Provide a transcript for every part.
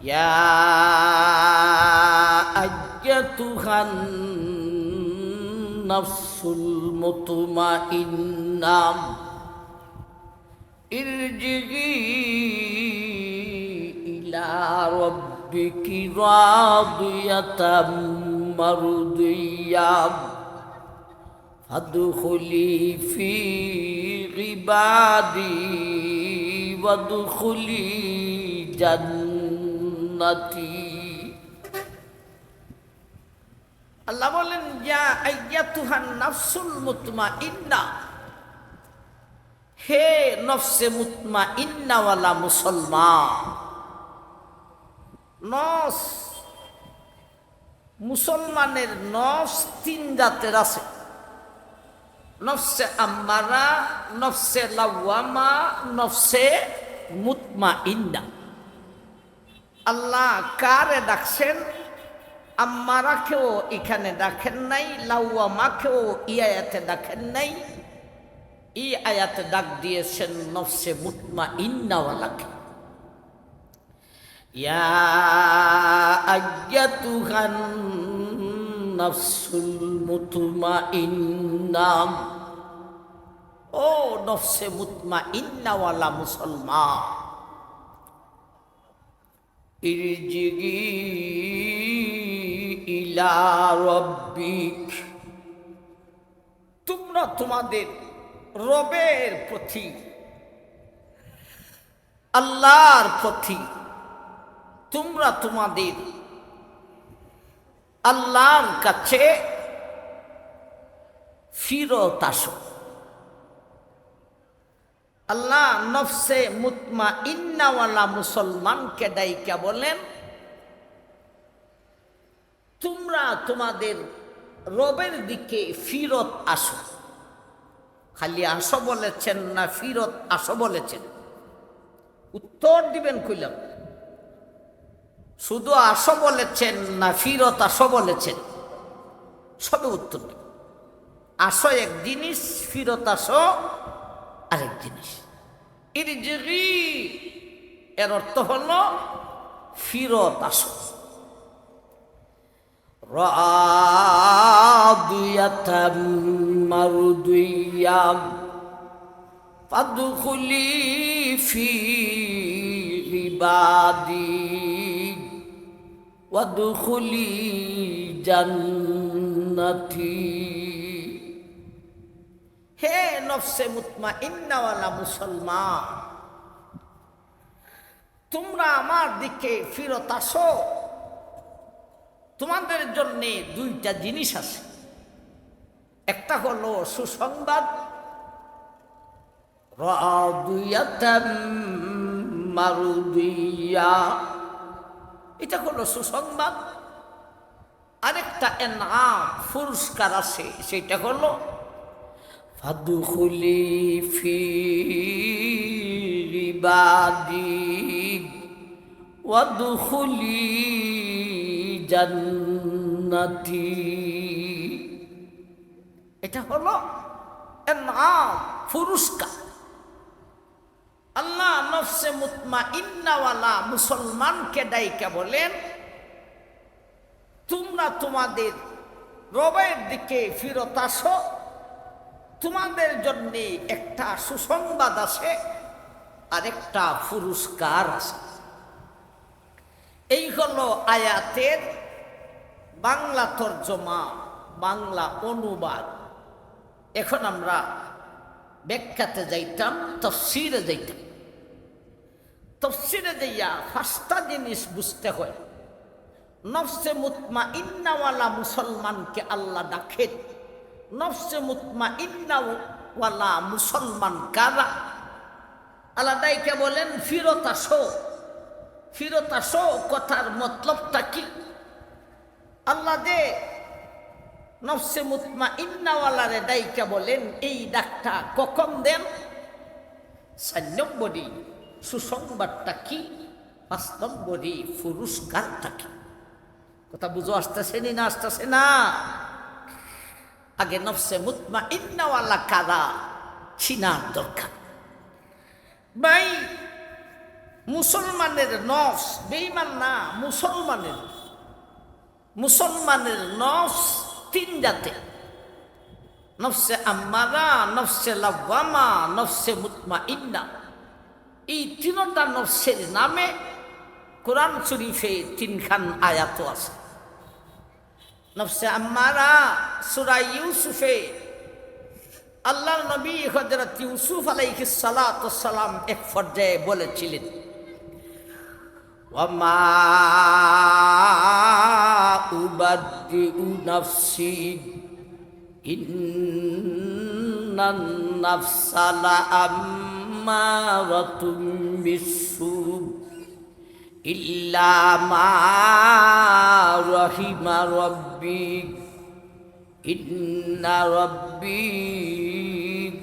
ইয়া আইয়াতুহান নাফসুল মুতমাইন্না ইরজিই ইলা রাব্বিকি রাদিয়াতাম মারদিয়্যা ফাদখুলি ফি ইবাদি ওয়াদখুলি জান্নাতি। আল্লাহ বলেন, ইয়া আইয়াতুহান নাফসুল মুতমাইন্না, হে নফসে মুতমাইন্নাওয়ালা মুসলমান। নফস, মুসলমানের নফস তিন জাতের আছে। নফসে আম্মারা, নফসে লাওয়ামা, নফসে মুতমাইন্না। আল্লাহ কারে ডাকছেন? আম্মারাকেও এখানে ডাকেন নাই, লাওয়ামাকেও ই আয়াতে ডাকেন নাই। এই আয়াতে ডাক দিয়েছেন নফসে মুতমাইন্নাওয়ালাকে। ইয়া আইয়াতুহান নাফসুল মুতমাইন্না, ও নফসে মুতমাইন্নাওয়ালা মুসলমান, ইরজিই ইলা রাব্বিক, তোমরা তোমাদের রবের প্রতি, আল্লাহর প্রতি তোমরা তোমাদের আল্লাহর কাছে ফিরত আসো। আল্লাহ নফসে মুতমাইন্নাওয়ালা মুসলমানকে ডাইকা বলেন, তোমরা তোমাদের রবের দিকে ফিরত আসো। খালি আসো বলেছেন না ফিরত আসো বলেছেন? উত্তর দিবেন কইলাম। শুধু আসো বলেছেন না ফিরত আসো বলেছেন? সবে উত্তর দিন। আসো এক জিনিস, ফিরত আসো আরেক জিনিস। ইরজিই এর অর্থ হলো ফিরত আসো। রাদিয়াতাম মারদিয়্যা ফাদখুলি ফি ইবাদি ওয়াদখুলি জান্নাতি। হে নফসে মুতমাইন্নাওয়ালা মুসলমান, তোমরা আমার দিকে ফিরত আসো। তোমাদের জন্য দুইটা জিনিস আছে। একটা হলো সুসংবাদ, রাদিয়াতাম মারদিয়্যা, এটা হলো সুসংবাদ। আরেকটা ইনাম, পুরস্কার আছে, সেটা হলো ফাদখুলি ফি ইবাদি ওয়াদখুলি জান্নাতি। এটা হলো ইনাম, পুরস্কার। আল্লাহ নফসে মুতমাইন্নাওয়ালা মুসলমানকে ডাইকা বলেন, তোমরা তোমাদের রবের দিকে ফিরত আসো। তোমাদের জন্য একটা সুসংবাদ আছে আর একটা পুরস্কার আছে। এই হলো আয়াতের বাংলা তর্জমা, বাংলা অনুবাদ। এখন আমরা ব্যাখ্যাতে যাইতাম, তাফসীরে যাইতাম। তাফসীরে যাইয়া পাঁচটা জিনিস বুঝতে হয়। নফসে মুতমাইন্নাওয়ালা মুসলমানকে আল্লাহ ডাকেন। নফসে মুতমাইন্নাওয়ালা মুসলমান কারা? আল্লাহ ডাইকা বলেন ফিরত আসো। ফিরত আসো কথার মতলবটা কি? আল্লাহ যে নফসে মুতমাইন্নাওয়ালারে ডাইকা বলেন, এই ডাকটা কখন দেন? ৪ নম্বরই সুসংবাদটা কি, ৫ নম্বরই পুরস্কারটা কি। কথা বুঝো আসতেছে না? আসতেছে না? আগে নফসে মুতমাইন্নাওয়ালা কারা চিনার দরকার। ভাই মুসলমানের নফস, বেঈমান না, মুসলমানের নফস তিন জাতের: নফসে আম্মারা, নফসে লাওয়ামা, নফসে মুতমাইন্না। এই তিনটা নফসের নামে কোরআন শরীফে তিনখান আয়াত আছে। নফসে আম্মারা সূরা ইউসুফে আল্লাহর নবী হযরত ইউসুফ আলাইহিস সালাতু ওয়াস সালাম এক পর্যায়ে বলেছিলেন, ওয়ামা উবাদ্দিউ নাফসি ইন্নান নাফসা লাআম্মারাতুম বিসসু ইল্লা মা রাহিমা রাব্বি ইন্না রাব্বি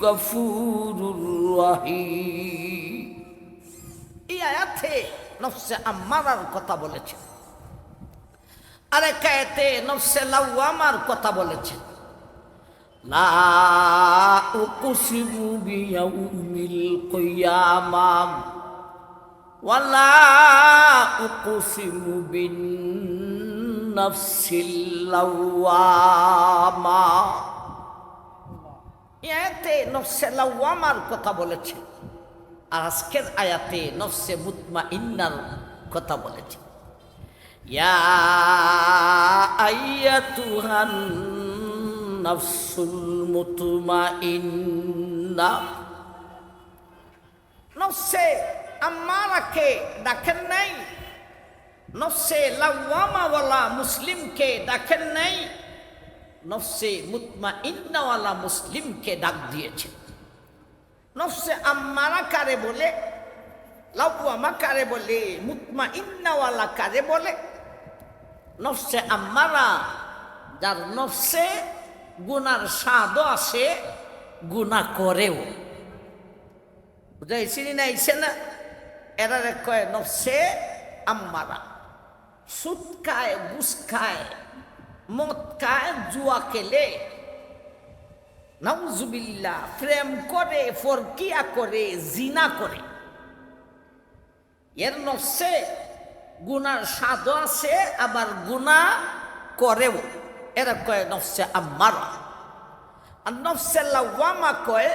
গফুরুর রহিম। এই আয়াতে নফসে আম্মারার কথা বলেছে, আরেক আয়াতে নফসে লাওয়ামার কথা বলেছে। লা উকসিমু বিয়াউমিল কিয়ামাহ ওয়া লা উকসিমু বিন নাফসিল লাওয়ামা। আয়াতে নফসে লাওয়ামার কথা বলেছে, আর আজকের আয়াতে নফসে মুতমাইন্নার কথা বলেছে। ইয়া আইয়াতুহান নাফসুল মুতমাইন্না। নফসে আম্মারাকে ডাকেন নাই, নফসে লাওয়ামাওয়ালা মুসলিমকে ডাকেন নাই, নফসে মুতমাইন্নাওয়ালা মুসলিমকে ডাক দিয়েছেন। নফসে আম্মারা কারে বলে, লাওয়ামা কারে বলে, মুতমাইন্নাওয়ালা কারে বলে? নফসে আম্মারা যার নফসে গুনার স্বাদও আসে, গুনাহ করেও। বুঝাইছি না? আইছে না? এরা কয় নফসে আম্মারা। সুদ খায়, ঘুষ খায়, মদ খায়, জুয়া খেলে, নাউজুবিল্লাহ, প্রেম করে, ফরকিয়া করে, জিনা করে। এর নফসে গুনার স্বাদও আছে, আবার গুনাহ করেও। এরা কয় নফসে আম্মারা। আর নফসে লাওয়ামা কয়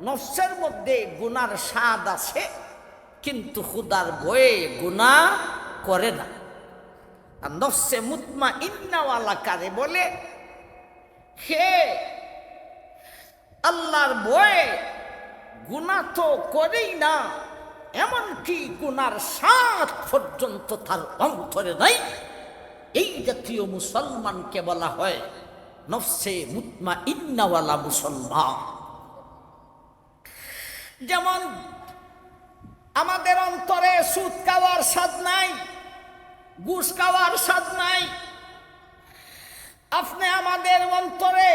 নফসের মধ্যে গুনার স্বাদ আছে, কিন্তু খুদার ভয়ে গুনাহ করে না। আর নফসে মুতমাইন্নাওয়ালা কারে বলে? হে আল্লাহর ভয়ে গুনাহ তো করেই না, এমনকি গুনার স্বাদ পর্যন্ত তার অন্তরে নাই। এই জাতীয় মুসলমানকে বলা হয় নফসে মুতমাইন্নাওয়ালা মুসলমান। যেমন আমাদের অন্তরে সুদ খাওয়ার স্বাদ নাই, ঘুষ খাওয়ার স্বাদ নাই। আপনি আমাদের অন্তরে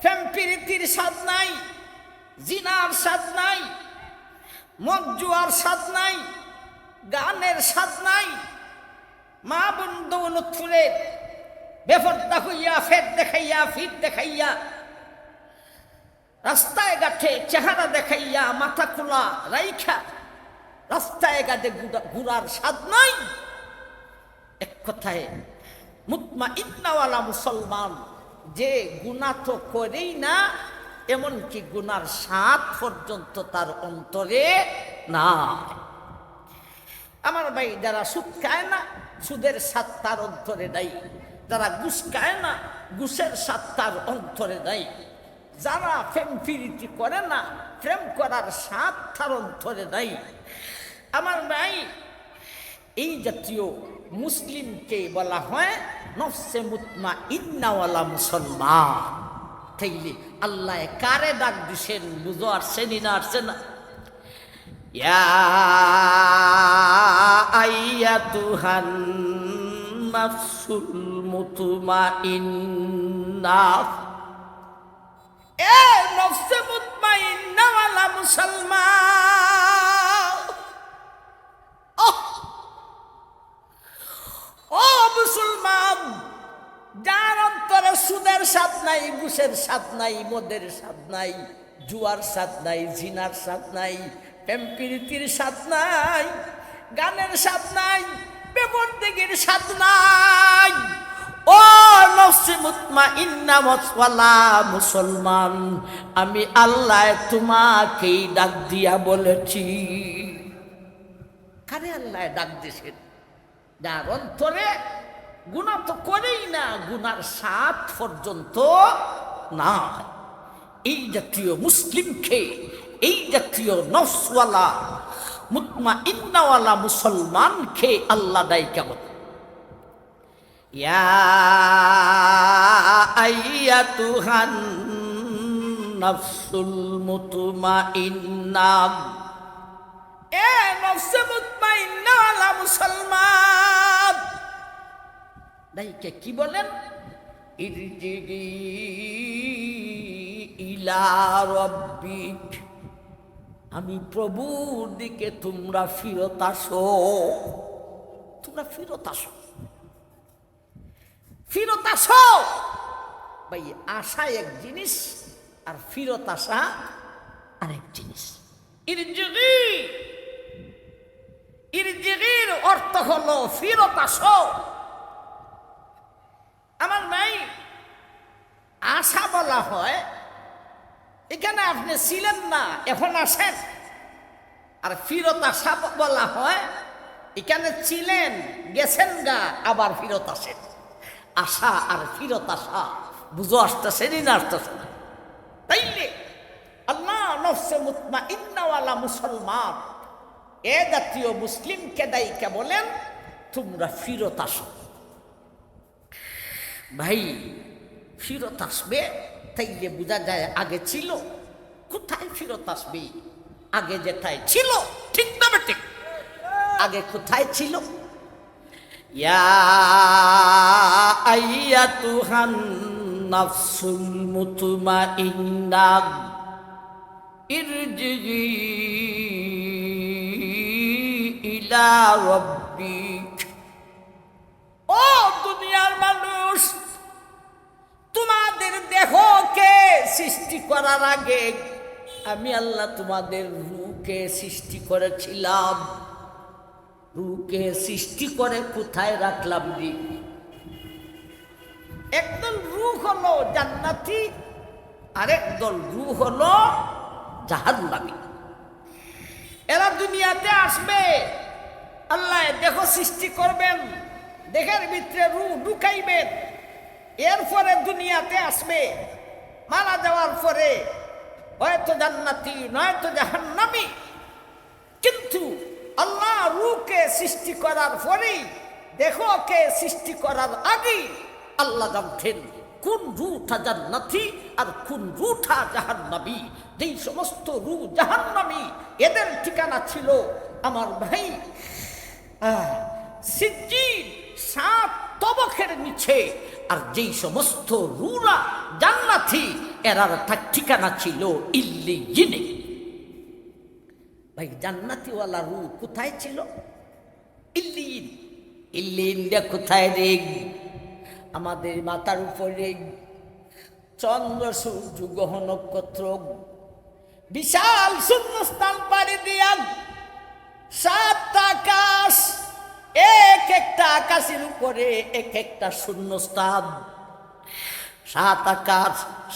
প্রেম প্রীতির স্বাদ নাই, জিনার স্বাদ নাই, মদ জুয়ার স্বাদ নাই, গানের স্বাদ নাই। মা বন্ধু লুৎফুরের বেপর্দা হইয়া ফের দেখাইয়া, ফির দেখাইয়া, রাস্তায় ঘাটে চেহারা দেখাইয়া, মাথা খোলা রাইখা রাস্তায় ঘাটে ঘুরার স্বাদ নাই। এক কথায় মুতমাইন্নাওয়ালা মুসলমান যে গুনাহ তো করেই না, এমনকি গুনার স্বাদ পর্যন্ত তার অন্তরে না। আমার ভাই, যারা সুদ খায় না, সুদের স্বাদ তার অন্তরে নাই। যারা ঘুষ খায় না, ঘুষের স্বাদ তার অন্তরে নাই। যারা প্রেম প্রীতি করে না, প্রেম করার স্বাদ তার অন্তরে নাই। আমার ভাই, এই জাতীয় মুসলিমকে বলা হয় নফসে মুতমাইন্নাওয়ালা মুসলমান। তাইলে আল্লাহ কারে ডাক দিছেন বুঝো? আসছেনি না? আসছে না? ইয়া আইয়াতুহান নাফসুল মুতমাইন্না। এ নফসে মুতমাইন্নাওয়ালা মুসলমান, ও মুসলমান, যার অন্তরে সুদের স্বাদ নাই, ঘুষের স্বাদ নাই, মদের স্বাদ নাই, জুয়ার স্বাদ নাই, জিনার স্বাদ নাই, প্রেম প্রীতির স্বাদ নাই, গানের স্বাদ নাই, বেপরদেগির স্বাদ নাই। ও নফসে মুতমাইন্না ওয়ালা মুসলমান, আমি আল্লাহ তোমাকেই ডাক দিয়া বলেছি। কারে আল্লাহ ডাক দিয়েছেন? যার অন্তরে গুনাহ তো করেই না, গুনার স্বাদ পর্যন্ত না। এই জাতীয় মুসলিমকে, এই জাতীয় নফসওয়ালা মুতমাইন্নাওয়ালা মুসলমানকে আল্লাহ ডাই কেমন? ইয়া আইয়াতুহান নাফসুল মুতমাইন্না, এ নফসে মুতমাইন্নাওয়ালা মুসলমান, ডাইকে কি বলেন? ইরজিগি ইলা রাব্বিক, আমি প্রভুর দিকে তোমরা ফিরত আসো, তোমরা ফিরত আসো, ফিরত আসো। ভাই, আশা এক জিনিস আর ফিরত আসা আরেক জিনিস। ইরজিগি, ইরজিগির অর্থ হলো ফিরত আসো। আমার ভাই, আশা বলা হয় এখানে আপনি ছিলেন না, এখন আসেন। আর ফিরত আসা বলা হয় এখানে ছিলেন, গেছেন গা, আবার ফিরত আসেন। আশা আর ফিরত আসা বুঝো আসতেছে না? আসতেছে না? তাইলে আল্লাহ নফসে মুতমাইন্নাওয়ালা মুসলমান, এ জাতীয় মুসলিমকে দায়িকা বলেন তোমরা ফিরত আসো। ভাই, ফিরত আসবে তাইলে বোঝা যায় আগে ছিল। কোথায় ফিরত আসবে? আগে যেটাই ছিল, ঠিক না বেঠিক? আগে কোথায় ছিল? ইয়া আইয়াতুহান নাফসুল মুতমাইন্না ইরজিই ইলা রাব্বিক। ও দুনিয়ার মানুষ, তোমাদের দেহকে সৃষ্টি করার আগে আমি আল্লাহ তোমাদের রূহকে সৃষ্টি করেছিলাম। রূহকে সৃষ্টি করে কোথায় রাখলাম? রে, একদল রূহ হলো জান্নাতি, আরেকদল রূহ হলো জাহান্নামী। এরা দুনিয়াতে আসবে, আল্লাহ দেহ সৃষ্টি করবেন, দেহের ভিতরে রূহ ঢুকাইবেন, এরপরে দুনিয়াতে আসবে। মারা যাওয়ার পরে হয়তো জান্নাতি নয়তো জাহান্নামী। কিন্তু আল্লাহ রূহকে সৃষ্টি করার পরেই, দেহকে সৃষ্টি করার আগেই আল্লাহ জানতেন কোন রূহটা জান্নাতি আর কোন রূহটা জাহান্নামী। যেই সমস্ত রূহ জাহান্নামী, এদের ঠিকানা ছিল আমার ভাই সিজ্জিন, 7 তবকের নিচে। আর যেই সমস্ত রূহরা জান্নাতি, এরার ঠিকানা ছিল ইল্লিয়িনে। ভাই, জান্নাতিওয়ালা রূহ কোথায় ছিল? ইল্লিয়িন। ইল্লিয়িনটা কোথায় রে? আমাদের মাথার উপরে চন্দ্র, সূর্য, গ্রহ, নক্ষত্র, বিশাল শূন্যস্থান পাড়ি দিয়া 7টা আকাশ, এক একটা আকাশের উপরে এক একটা শূন্যস্থান। 7 আকাশ,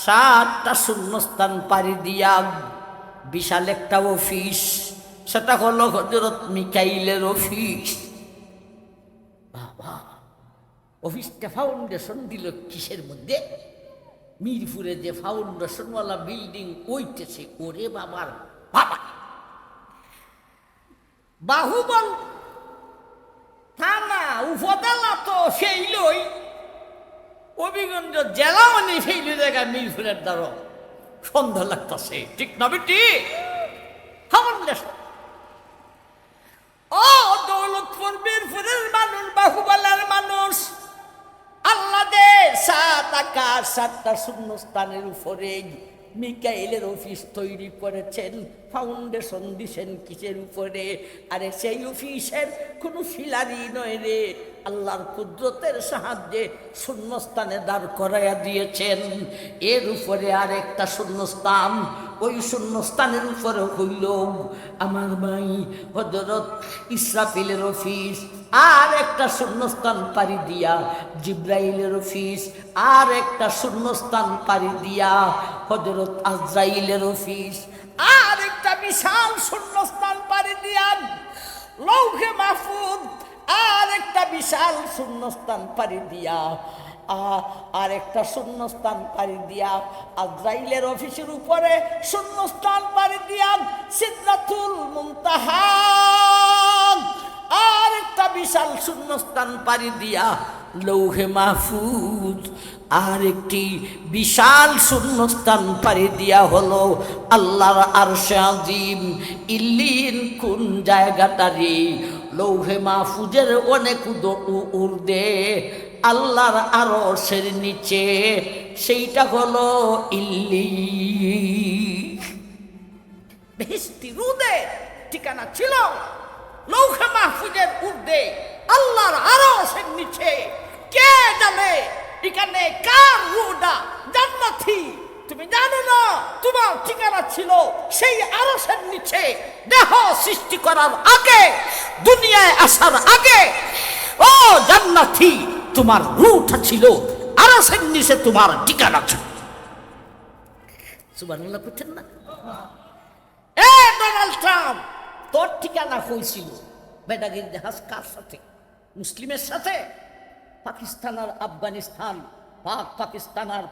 7টা শূন্যস্থান পাড়ি দিয়া বিশাল একটা অফিস, সেটা হলো হযরত মিকাইলের অফিস। বাবা, অফিসটা ফাউন্ডেশন দিল কিসের মধ্যে? মিরপুরে যে ফাউন্ডেশনওয়ালা বিল্ডিং ওইটেছে। ওরে বাবার বাবা, বাহুবল থানা উপজেলা তো সেইলই, অভিগঞ্জ জেলা মানে সেইল জায়গায় মিরপুরের দ্বারা সন্ধ্যা লাগতেছে, ঠিক না বেটি? ও দৌলতপুর মিরপুরের মানুষ, বাহুবলার মানুষ, আল্লাহ দে 7 আকাশ 7টা শূন্যস্থানের উপরে মিকাইলের অফিস তৈরি করেছেন, ফাউন্ডেশন দিছেন কিসের উপরে? আরে সেই অফিসের কোনো ফিলারি নয় রে, আল্লাহর কুদরতের সাহায্যে শূন্যস্থানে দাঁড় করাইয়া দিয়েছেন। এর উপরে আরেকটা শূন্যস্থান, ওই শূন্যস্থানের উপরে হইল আমার ভাই হযরত ইসরাফিলের অফিস, আর একটা শূন্যস্থান পাড়ি দিয়া জিব্রাইলের অফিস, আর একটা শূন্যস্থান পাড়ি দিয়া হযরত আজরাইলের অফিস, আর একটা বিশাল শূন্যস্থান পাড়ি দিয়া লৌহে মাহফুজ, আর একটা বিশাল শূন্যস্থান পাড়ি দিয়া আর একটা শূন্যস্থান পাড়ি দিয়া আজরাইলের অফিসের উপরে শূন্যস্থান পাড়ি দিয়া সিদরাতুল মুনতাহা, আর একটা বিশাল শূন্যস্থান পাড়ি দিয়া লৌহে মাহফুজ, আর একটি বিশাল শূন্যস্থান পাড়ি দিয়া হলো আল্লাহর আরশে আজিম। ইল্লিন কোন জায়গাটারি? লৌহে মাহফুজের অনেক উর্দে, আল্লাহর আরশের নিচে, সেইটা হলো ইল্লিন। বেহেশতি রুদে ঠিকানা ছিল লৌহে মাহফুজের উর্দে, আল্লাহর আরশের নিচে। কে জানে এখানে কার রুহটা জান্নাতি? তুমি জানো না তোমার ঠিকানা ছিল সেই আরশের নিচে। দেহ সৃষ্টি করার আগে, দুনিয়ায় আসার আগে, ও জান্নাতি, তোমার রুহটা ছিল আরশের নিচে, তোমার ঠিকানা ছিল। সুবহানাল্লাহ বুঝছেন না? এ ডোনাল্ড ট্রাম্প, তোর ঠিকানা হয়েছিল বেটাগির জাহাজ কার সাথে? মুসলিমের সাথে? পাকিস্তান আর আফগানিস্তান, পাকিস্তান আর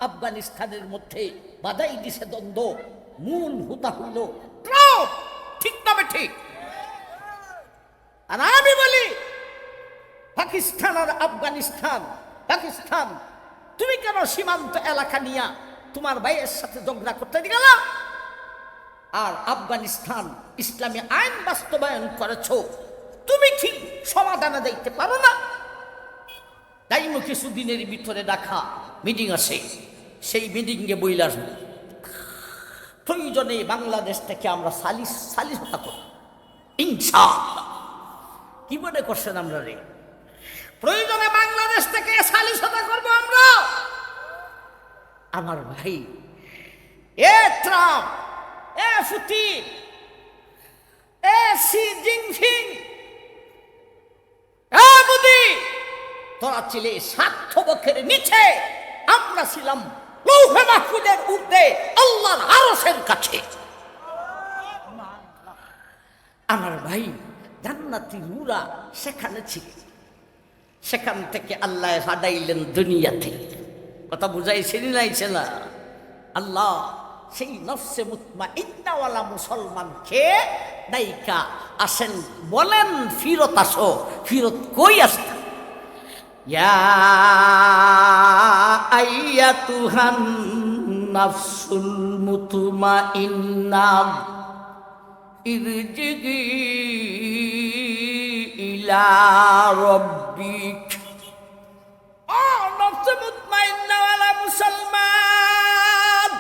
আফগানিস্তানের মধ্যে বাধাই দিছে দ্বন্দ্ব। মূল হুতা হইল ট্রাম্প, ঠিক না ঠিক? আর আমি বলি পাকিস্তান আর আফগানিস্তান, পাকিস্তান তুমি কেন সীমান্ত এলাকা নিয়া তোমার ভাইয়ের সাথে ঝগড়া করতে গেলা? আর আফগানিস্তান ইসলামী আইন বাস্তবায়ন করেছ, তুমি কি সমাধানে দেখতে পারো না? তাইমো কিছুদিনের ভিতরে ডাকা মিটিং আছে, সেই মিটিংয়ে বইলে আসবো প্রয়োজনে বাংলাদেশ থেকে আমরা সালিসতা করব ইনশাআল্লাহ। কি মনে করছেন আমরা রে? প্রয়োজনে বাংলাদেশ থেকে সালিসতা করব আমরা। আমার ভাই, এ ট্রাম্প, এ পুতিন, এ শি জিনপিং, এ মোদি, তোরা ছিলে স্বার্থবক্ষের নিচে, আমরা ছিলাম লৌহে মাহফুজের ঊর্ধ্বে আল্লাহর আরশের কাছে। আমার ভাই, জান্নাতি নূরা সেখানে ছিল, সেখান থেকে আল্লাহ হাদাইলেন দুনিয়াতে। কথা বুঝাইছে নাইছে না? আল্লাহ সেই নফসে মুতমাইন্নাওয়ালা মুসলমানকে দাইকা আসেন, বলেন ফিরত আসো। ফিরত কই আসতে? ইয়া আইয়াতুহান নাফসুল মুতমাইন্না ইরজিগি ইলা রাব্বিক। ও নফসে মুতমাইন্নাওয়ালা মুসলমান,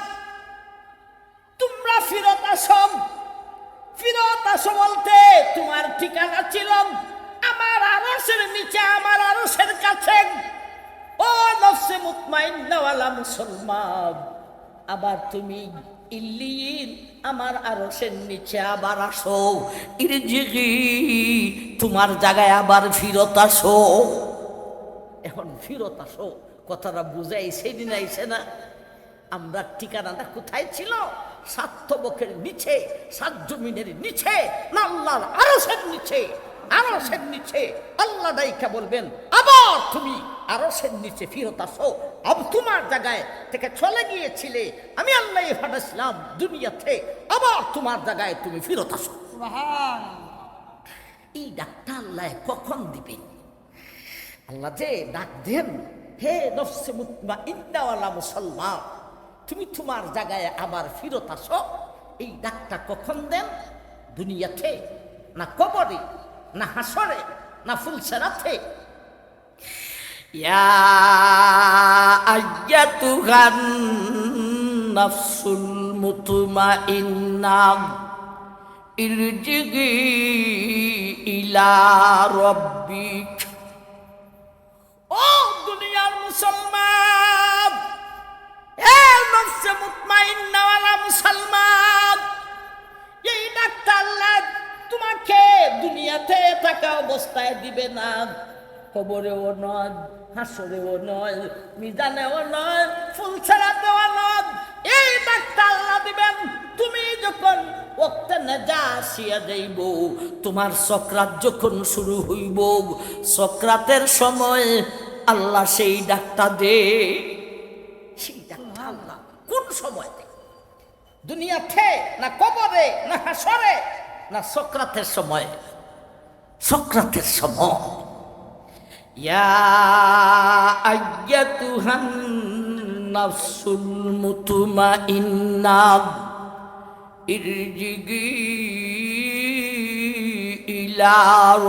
তোমরা ফিরত আসো। ফিরত আসো বলতে তোমার ঠিকানা ছিল আমার আরশের নিচে, আমার আরশের কাছে। ও নফসে মুতমাইন্নাওয়ালা মুসলমান, আবার তুমি ইল্লিয়িন আমার আরশের নিচে আবার আসো। ইরজিগি, তোমার জায়গায় আবার ফিরত আসো। এখন ফিরত আসো কথাটা বুঝাইছে দিনাইছে না? আমরা ঠিকানাটা কোথায় ছিল? সাতবকের নিচে, সাত জমিনের নিচে, না আল্লাহর আরশের নিচে। আরশের নিচে আল্লাহ দাইকা বলবেন, আবার তুমি আরশের নিচে ফিরত আসো। আব তোমার জায়গায় থেকে চলে গিয়েছিলে, আমি আল্লাহ পাঠাইছিলাম দুনিয়াতে, আবার তোমার জায়গায় তুমি ফিরত আসো। এই ডাকটা আল্লাহ কখন দিবেন? আল্লাহ যে ডাক দেন, হে নফসে মুতমাইন্নাওয়ালা মুসলমান, তুমি তোমার জায়গায় আবার ফিরত আসো, এই ডাকটা কখন দেন? দুনিয়াতে, না কবরে, না হাসরে, না ফুলসেরাতে? ইয়া আইয়াতুহান নাফসুল মুতমাইন্না ইরজিগি ইলা রাব্বিক। ও দুনিয়ার মুসলমান, এ নফসে মুতমাইন্নাওয়ালা মুসলমান, এই ডাক্তার আল্লাহ তোমাকে দুনিয়াতে থাকা অবস্থায় দিবে না, কবরেও নয়, হাসরেও নয়, মিজানেও নয়, ফুলছাড়া দেওয়া নয়। এই ডাক্তার আল্লাহ দিবেন তুমি যখন ওয়াক্তে নেজা আসিয়া যাইব, তোমার সক্রাত যখন শুরু হইব, সক্রাতের সময় আল্লাহ সেই ডাক্তার দে। সেই ডাক্তার আল্লাহ কোন সময় দেয়? দুনিয়াতে না কবরে না হাসরে না সক্রাতের সময়? সক্রাতের সময়। ইয়া আইয়াতুহান নাফসুল মুতমাইন্না ইরজিগি ইলা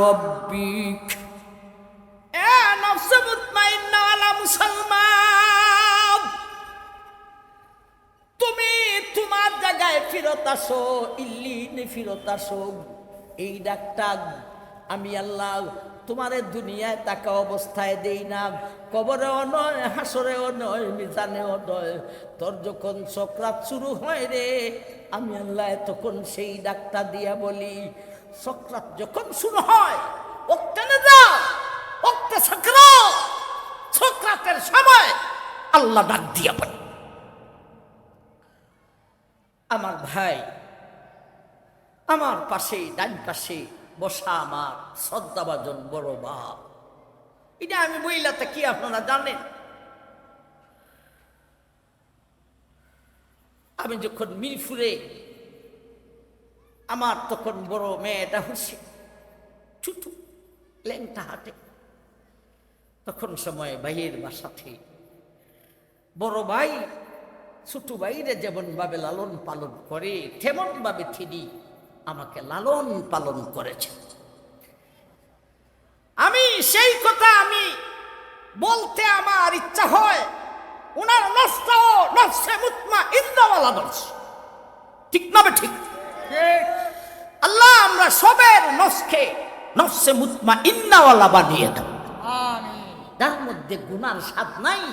রাব্বিক। এ নফসে মুতমাইন্না ওয়ালা মুসলমান, তুমি তোমার জায়গায় ফিরত আসো, ইল্লিনে ফিরত আসো। এই ডাক্তার আমি আল্লাহ তোমারে দুনিয়ায় তাকা অবস্থায় দেই না, কবরেও নয়, হাসরেও নয়, মিজানেও নয়। তোর যখন সক্রাত শুরু হয় রে, আমি আল্লাহ তখন সেই ডাক্তার দিয়া বলি, সক্রাত যখন শুরু হয়, ওক্তানে যাও, ওক্তে সক্রাত, সক্রাতের সময় আল্লাহ ডাক দিয়া বলি। আমার ভাই, আমার পাশে ডান পাশে বসা আমার শ্রদ্ধাভাজন বড় বাপ, এটা আমি মহিলাটা কি আপনারা জানেন? আমি যখন মিরপুরে, আমার তখন বড় মেয়েটা হচ্ছে ছোট ল্যাংটা হাটে, তখন সময় ভাইয়ের বাসাতে বড় ভাই ছোট ভাইরে যেমন ভাবে লালন পালন করে, তেমন ভাবে তিনি আমাকে লালন পালন করেছে। আমি সেই কথা আমি বলতে আমার ইচ্ছা হয়, উনার নফসে মুতমাইন্নাওয়ালা বলছে, ঠিক না? ঠিক। আল্লাহ আমরা সবের নফসকে নফসে মুতমাইন্নাওয়ালা বানিয়ে দাও। যার মধ্যে গুনার স্বাদ নাই,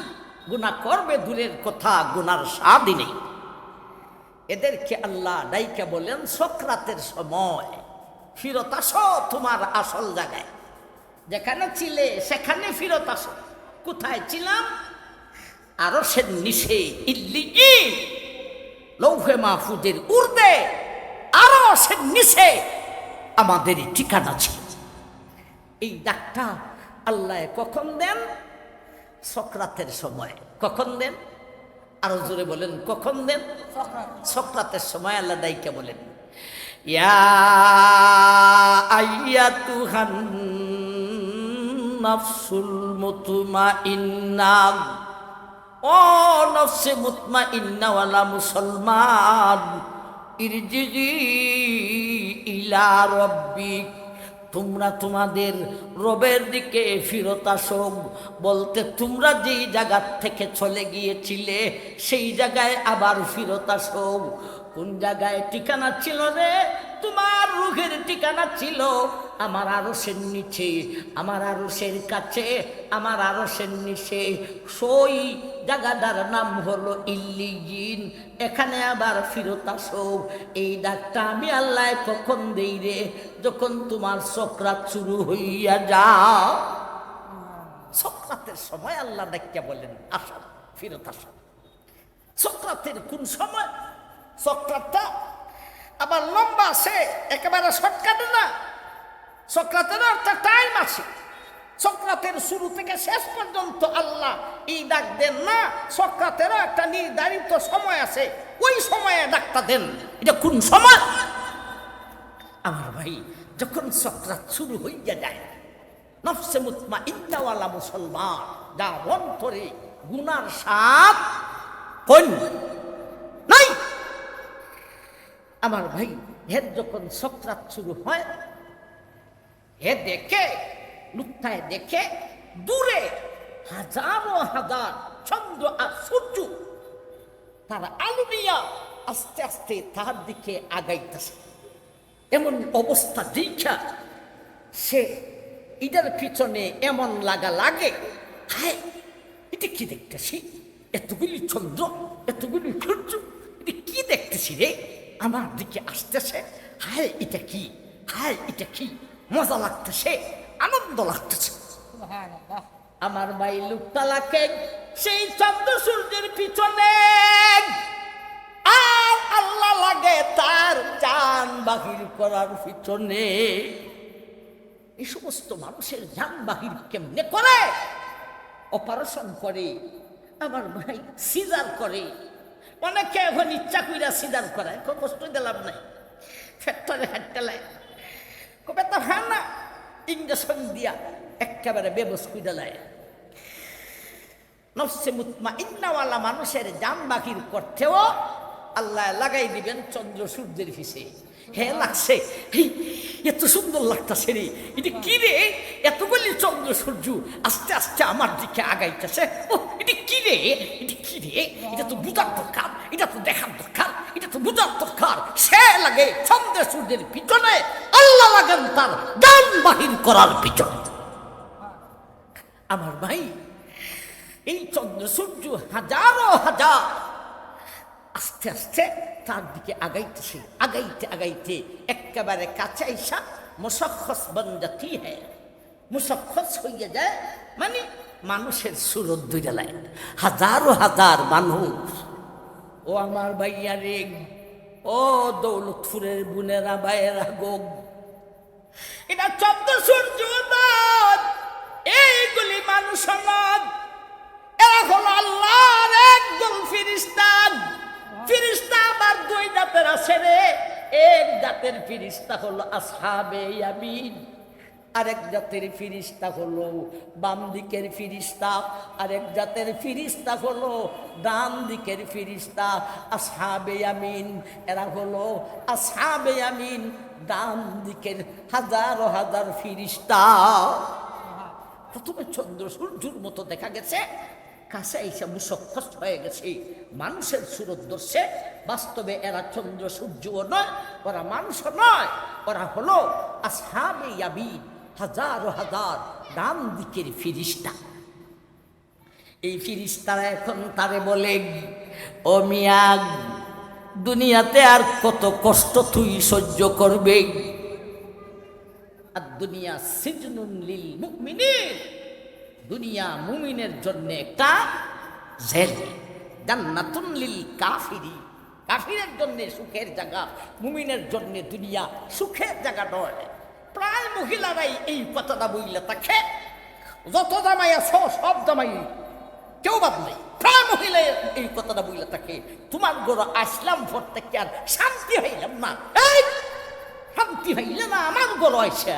গুনাহ করবে দূরের কথা, গুনার স্বাদই নেই। এদেরকে আল্লাহ ডাইকা বলেন, সক্রাতের সময় ফিরত আসো তোমার আসল জায়গায়, যেখানে ছিলে সেখানে ফিরত আসো। কোথায় ছিলাম? আরশের নিচে, ইল্লিয়িন, লৌহে মাহফুজের ঊর্ধ্বে আরশের নিচে আমাদের ঠিকানা ছিল। এই ডাকটা আল্লাহ কখন দেন? সক্রাতের সময়। কখন দেন? আরো জোরে বলেন, কখন দেন? সক্রাতের সময় আল্লাহ ডাইকা বলেন, ইয়া আইয়াতুহান নাফসুল মুতমাইন্না, ও নফসে মুতমাইন্না ওয়ালা মুসলমান, ইরজিগি ইলা রাব্বিক, তোমরা তোমাদের রবের দিকে ফিরত আসো। বলতে তোমরা যেই জায়গা থেকে চলে গিয়েছিলে সেই জায়গায় আবার ফিরত আসো। কোন জায়গায় ঠিকানা ছিল রে? তোমার রূহের ঠিকানা ছিল আমার আরশের নিচে, আমার আরশের কাছে, আমার আরশের নিচে। সেই জায়গাটার নাম হলো ইল্লিয়িন। এখানে আবার ফিরত আসো। এই ডাকটা আমি আল্লাহ কখন দেই রে? যখন তোমার সক্রাত শুরু হইয়া যাও। সক্রাতের সময় আল্লাহ ডাকিয়া বলেন, আসো, ফিরত আসো। সক্রাতের কোন সময়? সক্রাতটা আবার লম্বা আছে, একেবারে শর্টকাটে না। সক্রাতেরও একটা টাইম আছে। সক্রাতের শুরু থেকে শেষ পর্যন্ত আল্লাহ এই ডাক দেন না। সক্রাতেরও একটা নির্ধারিত সময় আছে, ওই সময়ে ডাকটা দেন। এটা কোন সময়? আমার ভাই, যখন সক্রাত শুরু হইয়া যায়, নফসে মুতমাইন্নাওয়ালা মুসলমান যার অন্তরে গুনার স্বাদ কোন নাই, আমার ভাই, হের যখন সক্রাত শুরু হয়, হে দেখে, লুপ্তায় দেখে দূরে হাজারো হাজার চন্দ্র আর সূর্য তারা আলো নিয়া আস্তে আস্তে তার দিকে আগাইতেছে। এমন অবস্থা দেখা সে ইটার পিছনে এমন লাগে, হায় এটা কি দেখতেছি, এতগুলি চন্দ্র, এতগুলি সূর্য, এটা কি দেখতেছি রে? আমার দিকে আসতেছে। হায় এটা কি, হায় এটা কি, মজা লাগতেছে, আনন্দ লাগতেছে। আমার ভাই লোকটা লাগে সেই চন্দ্র সূর্যের পিছনে, আর আল্লাহ লাগে তার জান বাহির করার পিছনে। এই সমস্ত মানুষের জান বাহির কেমনে করে? অপারেশন করে, আমার ভাই সিজার করে। অনেকে এখন ইচ্ছা কইরা সিজার করায়, খুব কষ্ট দিলাম নাই, ফ্যাক্টরে হাঁটতেলায় কবে তো হ্যাঁ না, ইঞ্জেকশন দিয়া একেবারে বেবস কইরালায়। নফসে মুতমাইন্নাওয়ালা মানুষের জান বাহির করতেও আল্লাহ লাগাই দিবেন চন্দ্র সূর্যের পিছে। হে লাগছে, এত সুন্দর লাগতেছে রে, এটা কি রে? এতগুলি চন্দ্র সূর্য আস্তে আস্তে আমার দিকে আগাইতেছে। ও এটা কি রে, এটা কি রে? এটা তো বুঝার দরকার, এটা তো দেখার দরকার, এটা তো বুঝার দরকার। সে লাগে চন্দ্র সূর্যের পিছনে, আল্লাহ লাগেন তার জান বাহির করার পিছনে। আমার ভাই এই চন্দ্র সূর্য হাজারো হাজার আস্তে আস্তে তার দিকে আগাইতেছে, আগাইতে আগাইতে একেবারে কাছে আইসা মুশাখখাস বন জাতি হ্যায়, মুশাখখাস হইয়া যায়, মানে মানুষের সুরত দুইটা লাইন, হাজারো হাজার মানুষ। ও আমার ভাইয়া রে, ও দৌলতপুরের বুনেরা ভাইয়েরা গো, এটা চন্দ্র সূর্য নদ, এইগুলি মানুষ নদ, এরা হলো আল্লাহর একদল ফিরিস্তা। ফিরিস্তা আবার দুই জাতের আছে রে, এক জাতের ফিরিস্তা হলো আসহাবে ইয়ামিন, আরেক জাতের ফিরিস্তা হলো বাম দিকের ফিরিস্তা, আরেক জাতের ফিরিস্তা হলো ডান দিকের ফিরিস্তা। আসহাবে ইয়ামিন এরা হলো আসহাবে ইয়ামিন, ডান দিকের হাজারো হাজার ফিরিস্তা। প্রথমে চন্দ্র সূর্যের মতো দেখা গেছে, কাছে এসে মুশাখখাস হয়ে গেছে, মানুষের সুরত ধরছে। বাস্তবে এরা চন্দ্র সূর্যও নয়, ওরা মানুষও নয়, ওরা হলো আসহাবে ইয়ামিন, হাজারো হাজার ডান দিকের ফিরিস্তা। এই ফিরিস্তারা এখন তারে বলে, ও মিয়া, দুনিয়াতে আর কত কষ্ট তুই সহ্য করবে? আর দুনিয়া সিজনুন লিল মুমিনিন, দুনিয়া মুমিনের জন্য একটা জেল, জান্নাতুন লিল কাফিরি, কাফিরের জন্য সুখের জায়গা, মুমিনের জন্য দুনিয়া সুখের জায়গা নয়। প্রায় মহিলারাই এই কথাটা বইলে থাকে, যত জামাই আছো সব জামাই, কেউ বাদ নেই, প্রায় মহিলা এই কথাটা বইলে থাকে। তোমার ঘরে আসলাম ভোর থেকে আর শান্তি হইলাম না, এই শান্তি হইলে না আমার ঘরে আসে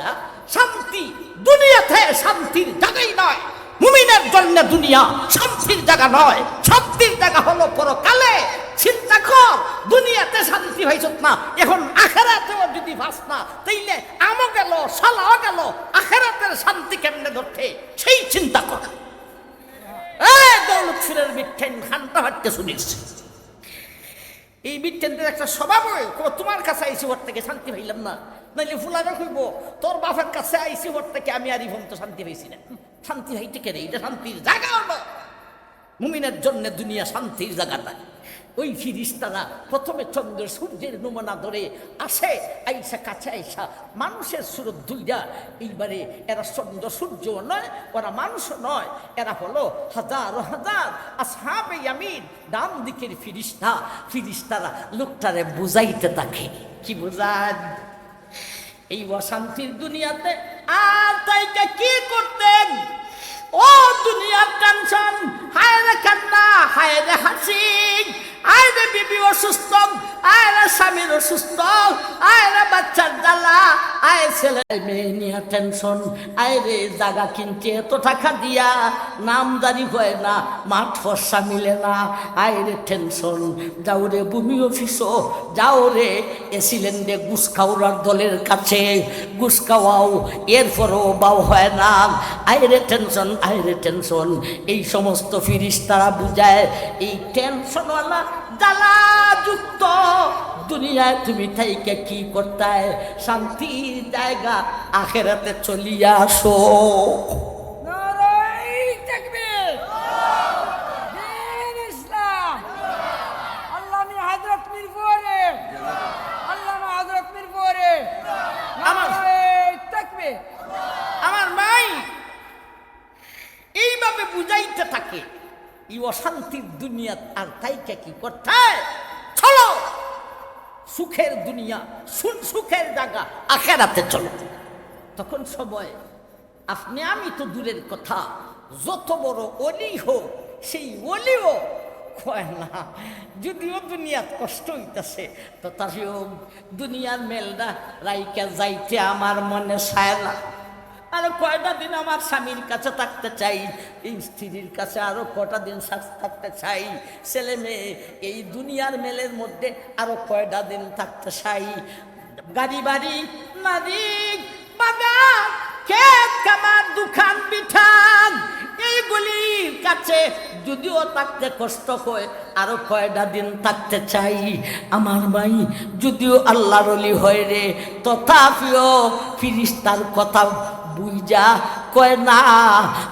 শান্তি। দুনিয়াতে শান্তির জায়গাই নয়, মুমিনের জন্য দুনিয়া শান্তির জায়গা নয়, শান্তির জায়গা হলো পরকালে। চিন্তা কর, দুনিয়াতে শান্তি হইছ না, এখন আখেরাতেও যদি ভাস না, তাইলে আমও গেল সালাও গেল, আখেরাতের শান্তি কেমনে ধরতে সেই চিন্তা কর। দৌলতপুরের বিঠেন খানটা হাঁটতে শুনিস, এই বিঠেনদের একটা স্বভাব, তোমার কাছে আইসি ওর থেকে শান্তি পাইলাম না, নাইলে ফুলারে কইব তোর বাপের কাছে আইসি ওর থেকে আমি আর ইভন তো শান্তি পাইছি না। শান্তি হইতে কেন? এটা শান্তির জায়গা হলো, মুমিনের জন্য দুনিয়া শান্তির জায়গাটা। ওই ফিরিস্তারা প্রথমে চন্দ্র সূর্যের নমুনা ধরে আসে, আইসা কাছে আইসা মানুষের সুরত দুইটা। এইবারে এরা চন্দ্র সূর্য নয়, ওরা মানুষ নয়, এরা হলো হাজার হাজার আসহাবে ইয়ামিন, ডান দিকের ফিরিস্তা। ফিরিস্তারা লোকটারে বুঝাইতে থাকে, কি বুঝান? এই অশান্তির দুনিয়াতে আর তাইকে কি করতেন? ও দুনিয়ার টেনশন, হায় রে কান্না, হায় রে হাসি, আয় রে বিবি অসুস্থ, আয় রে স্বামীর অসুস্থ, আয় রে বাচ্চার জ্বালা, আয় ছেলে মেয়ে নিয়ে টেনশন, আয় রে জায়গা কিনতে এত টাকা দিয়া নামদারি হয় না, মাঠ ফসা মিলে না, আয় রে টেনশন। যাও রে ভূমি অফিসও, যাও রে এসিলেন্ডে ঘুষ খাওয়ার দলের কাছে ঘুষ খাওয়াও, এরপরও বাও হয় না, আয় রে টেনশন, আয় রে টেনশন। এই সমস্ত ফিরিস্তারা বুঝায় এই টেনশনওয়ালা জ্বালাযুক্ত দুনিয়ায় তুমি থাইকে কি করতে, শান্তির জায়গা আখেরাতে চলিয়া আসো। এই অশান্তির দুনিয়া আর তাইকে কি করতে হয়? চলো সুখের দুনিয়া, সুখের জায়গা আখেরাতে চলো। তখন সময় আপনি আমি তো দূরের কথা, যত বড় অলি হোক সেই অলিও কয় না, যদিও দুনিয়ার কষ্ট হইতেছে তথাপিও দুনিয়ার মেলটা রাইকা যাইতে আমার মনে চায় না। আরো কয়টা দিন আমার স্বামীর কাছে থাকতে চাই, এই স্ত্রীর কাছে আরো কয়টা দিন থাকতে চাই, ছেলে মেয়ে এই দুনিয়ার মেলের মধ্যে আরো কয়টা দিন থাকতে চাই। গাড়ি বাড়ি নারী বাজার ক্ষেত কামার দোকান বিঠান এইগুলির কাছে যদিও থাকতে কষ্ট হয়, আরো কয়টা দিন থাকতে চাই। আমার ভাই যদিও আল্লাহর ওলি হয় রে, তথাপিও ফিরিস্তার কথা বুঝা কয় না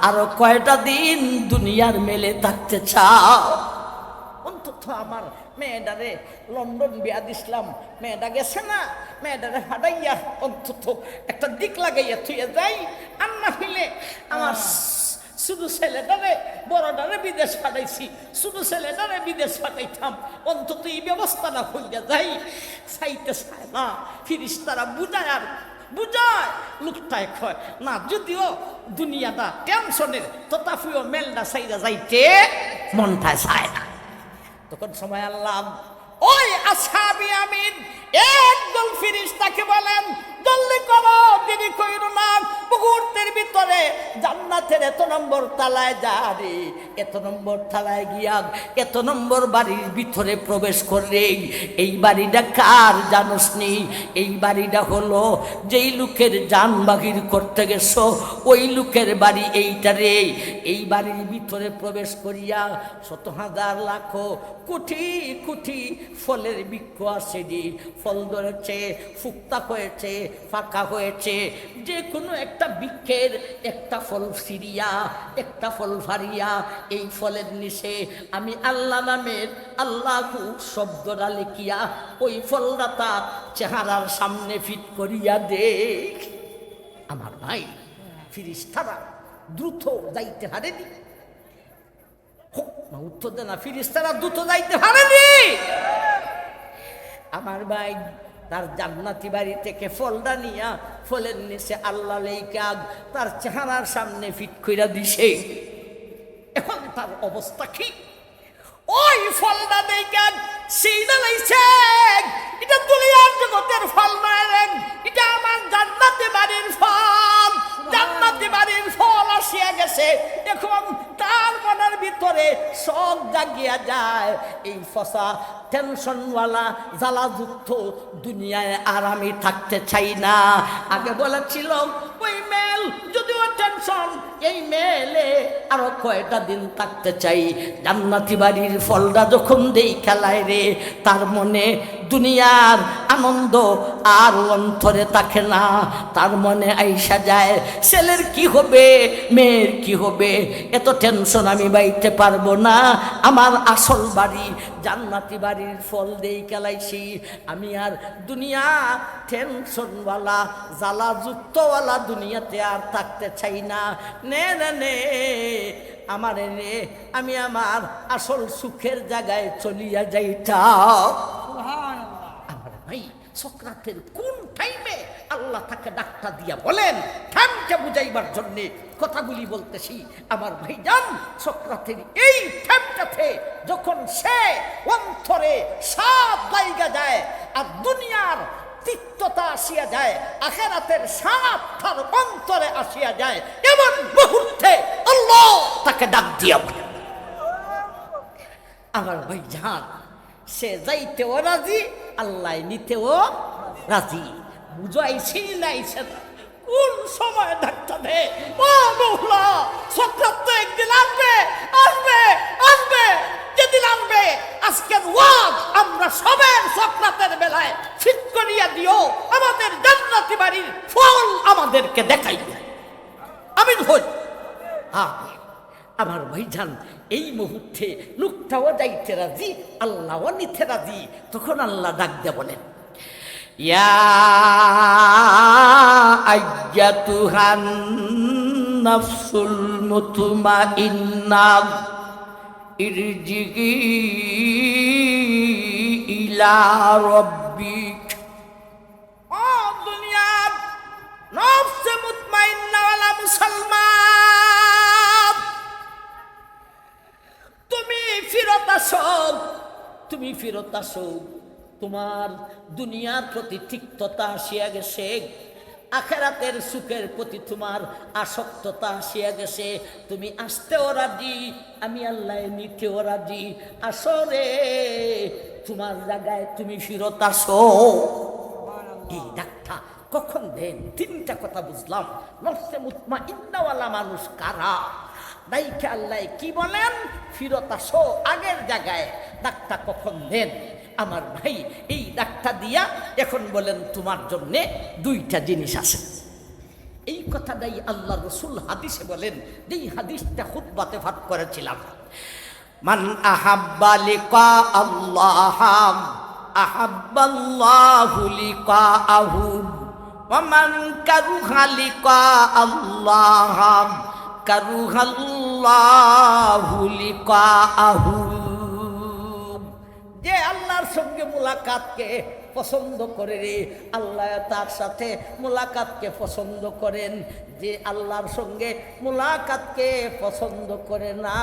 আরো কয়টা দিন দুনিয়ার মেলে থাকতে চাও। অন্তত আমার মেয়েটারে লন্ডন বিয়া দিছিলাম, মেয়েটা গেছে না, মেয়েটারে হাঁটাইয়া অন্তত একটা দিক লাগাইয়া থুয়ে যাই। আর না হইলে আমার শুধু ছেলেটারে বড়টারে বিদেশ পাঠাইছি, শুধু ছেলেটারে বিদেশ পাঠাইতাম, অন্তত এই ব্যবস্থা না হইয়া যাই। চাইতে চায় না, ফিরিস্তারা বুঝায় আর বুঝায়, লোকটায় কয় না যদিও দুনিয়াটা টেনশনের তথাপিও মেলটা চাইরা যাইতে মনটায় চায় না। তখন সময় আল্লাহ ওই আসহাবি আমিন একদল ফিরিস্তাকে বলেন, জলদি করো, দেরি কইরো না, মুহূর্তের ভিতরে জান্নাতের এত নম্বর তালায় যা রে, এত নম্বর তালায় গিয়া এত নম্বর বাড়ির ভিতরে প্রবেশ করে। এই বাড়িটা কার জানোস নি? এই বাড়িটা হলো যেই লোকের জান বাহির করতে গেছো ওই লোকের বাড়ি এইটা রে। এই বাড়ির ভিতরে প্রবেশ করিয়া শত হাজার লাখ কোটি কোটি ফলের বৃক্ষ আছে রে, ফল ধরেছে, ফুক্তা হয়েছে, ফাঁকা হয়েছে। যে কোনো একটা বৃক্ষের একটা ফল সিরিয়া, একটা ফল ফারিয়া, এই ফলের নিচে আমি আল্লাহ নামের আল্লাহু শব্দটা লিখিয়া ওই ফলটা তার চেহারার সামনে ফিট করিয়া দেখ। আমার ভাই ফিরিস্তারা দ্রুত যাইতে হারেনি, উত্তর দে না, ফিরিস্তারা দ্রুত যাইতে পারেনি। আমার ভাই তার জান্নাতি বাড়ি থেকে ফলটা নিয়া ফলের নিচে আল্লাহ লেখা তার চেহারার সামনে ফিট কইরা দিছে। এখন তার অবস্থা কি? ওই ফলটা দেখেন সেইটা লাইছে, এটা দুনিয়ার জগতের ফল নয়, এটা আমার জান্নাতি বাড়ির ফল। জান্নাতি বাড়ির ফল আসিয়া গেছে। এখন তার মনের ভিতরে সব জাগিয়া যায়, এই ফসা টেনশনওয়ালা জ্বালাযুক্ত দুনিয়ায় আর আমি থাকতে চাই না। আগে বলেছিল ওই মেল যদিও টেনশন, এই মেলে আরো কয়টা দিন থাকতে চাই। জান্নাতি বাড়ির ফলটা যখন দেই খেলায় রে, তার মনে দুনিয়ার আনন্দ আর অন্তরে থাকে না। তার মনে আইসা যায় ছেলের কি হবে, মেয়ের কি হবে, এত টেনশন আমি বাইতে পারবো না। আমার আসল বাড়ি জান্নাতি বাড়ির ফল দেই খেলাইছি, আমি আর দুনিয়া টেনশনওয়ালা জ্বালাযুক্তওয়ালা দুনিয়াতে আর থাকতে চাই না। নে নে নে আমার রে, আমি আমার আসল সুখের জায়গায় চলিয়া যাইতাম। আমার ভাই সক্রাতের কোন টাইমে আল্লাহ তাকে ডাক্তার দিয়া বলেন টাইমকে বুঝাইবার জন্য কথাগুলি বলতেছি। আমার ভাইজান সক্রাতের এই টাইমটাতে যখন সে অন্তরে সাপ লাইগা যায় আর দুনিয়ার তিক্ততা আসিয়া যায়, আখিরাতের সাপ তার অন্তরে আসিয়া যায়, এমন মুহূর্তে আল্লাহ তাকে ডাক দিয়া বলে, আমার ভাইজান সে যাইতেও রাজি, আল্লাহ নিতেও রাজি। বুঝাইছি নাইছে কোন সময় ডাক্তার দে ও মৌলা, সক্রাত তো একদিন আসবে আসবে আসবে, যেদিন আসবে আজকের ওয়াজ আমরা সবের সক্রাতের বেলায় ঠিক করিয়া দিও, আমাদের জান্নাতি বাড়ির ফল আমাদেরকে দেখাইবে। আমিন হই। আমার ভাইজান এই মুহূর্তে লোকটাও যাইতে রাজি, আল্লাহও নিতে রাজি। তখন আল্লাহ ডাক দিয়ে বলেন, ইয়া আইয়াতুহান নাফসুল মুতমাইন্নাহ, ইরজিগি ইলা রব্বিক। ও দুনিয়ার নফসে মুতমাইন্নাওয়ালা মুসলমান, তুমি ফিরত আসো, তুমি ফিরত আসো। তোমার দুনিয়ার প্রতি তিক্ততা আসিয়া গেছে, আখেরাতের সুখের প্রতি তোমার আসক্ততা আসিয়া গেছে। তুমি আসতেও রাজি, আমি আল্লাহ নিতেও রাজি। আসো রে, তোমার জায়গায় তুমি ফিরত আসো। এই ডাক্তার কখন দেন? তিনটা কথা বুঝলাম। নফসে মুতমাইন্নাওয়ালা মানুষ কারা? দাইকে আল্লাহ কি বলেন? ফিরত আসো আগের জায়গায়। ডাক্তার কখন দেন? আমার ভাই এই ডাক্তার দিয়া এখন বলেন তোমার জন্যে দুইটা জিনিস আছে। এই কথাটাই আল্লাহ রসুল হাদিসে বলেন, যেই হাদিসটা খুতবাতে পাঠ করেছিলাম। মান আহাব্বা লিকা আল্লাহ আহাব্বাল্লাহু লিকাআহু ওয়া মান কারুহা লিকা আল্লাহ কারুহাল্লাহু লিকাআহু। যে আল্লাহর সঙ্গে মুলাকাতকে পছন্দ করে রে, আল্লাহ তার সাথে মুলাকাতকে পছন্দ করেন। যে আল্লাহর সঙ্গে মুলাকাতকে পছন্দ করে না,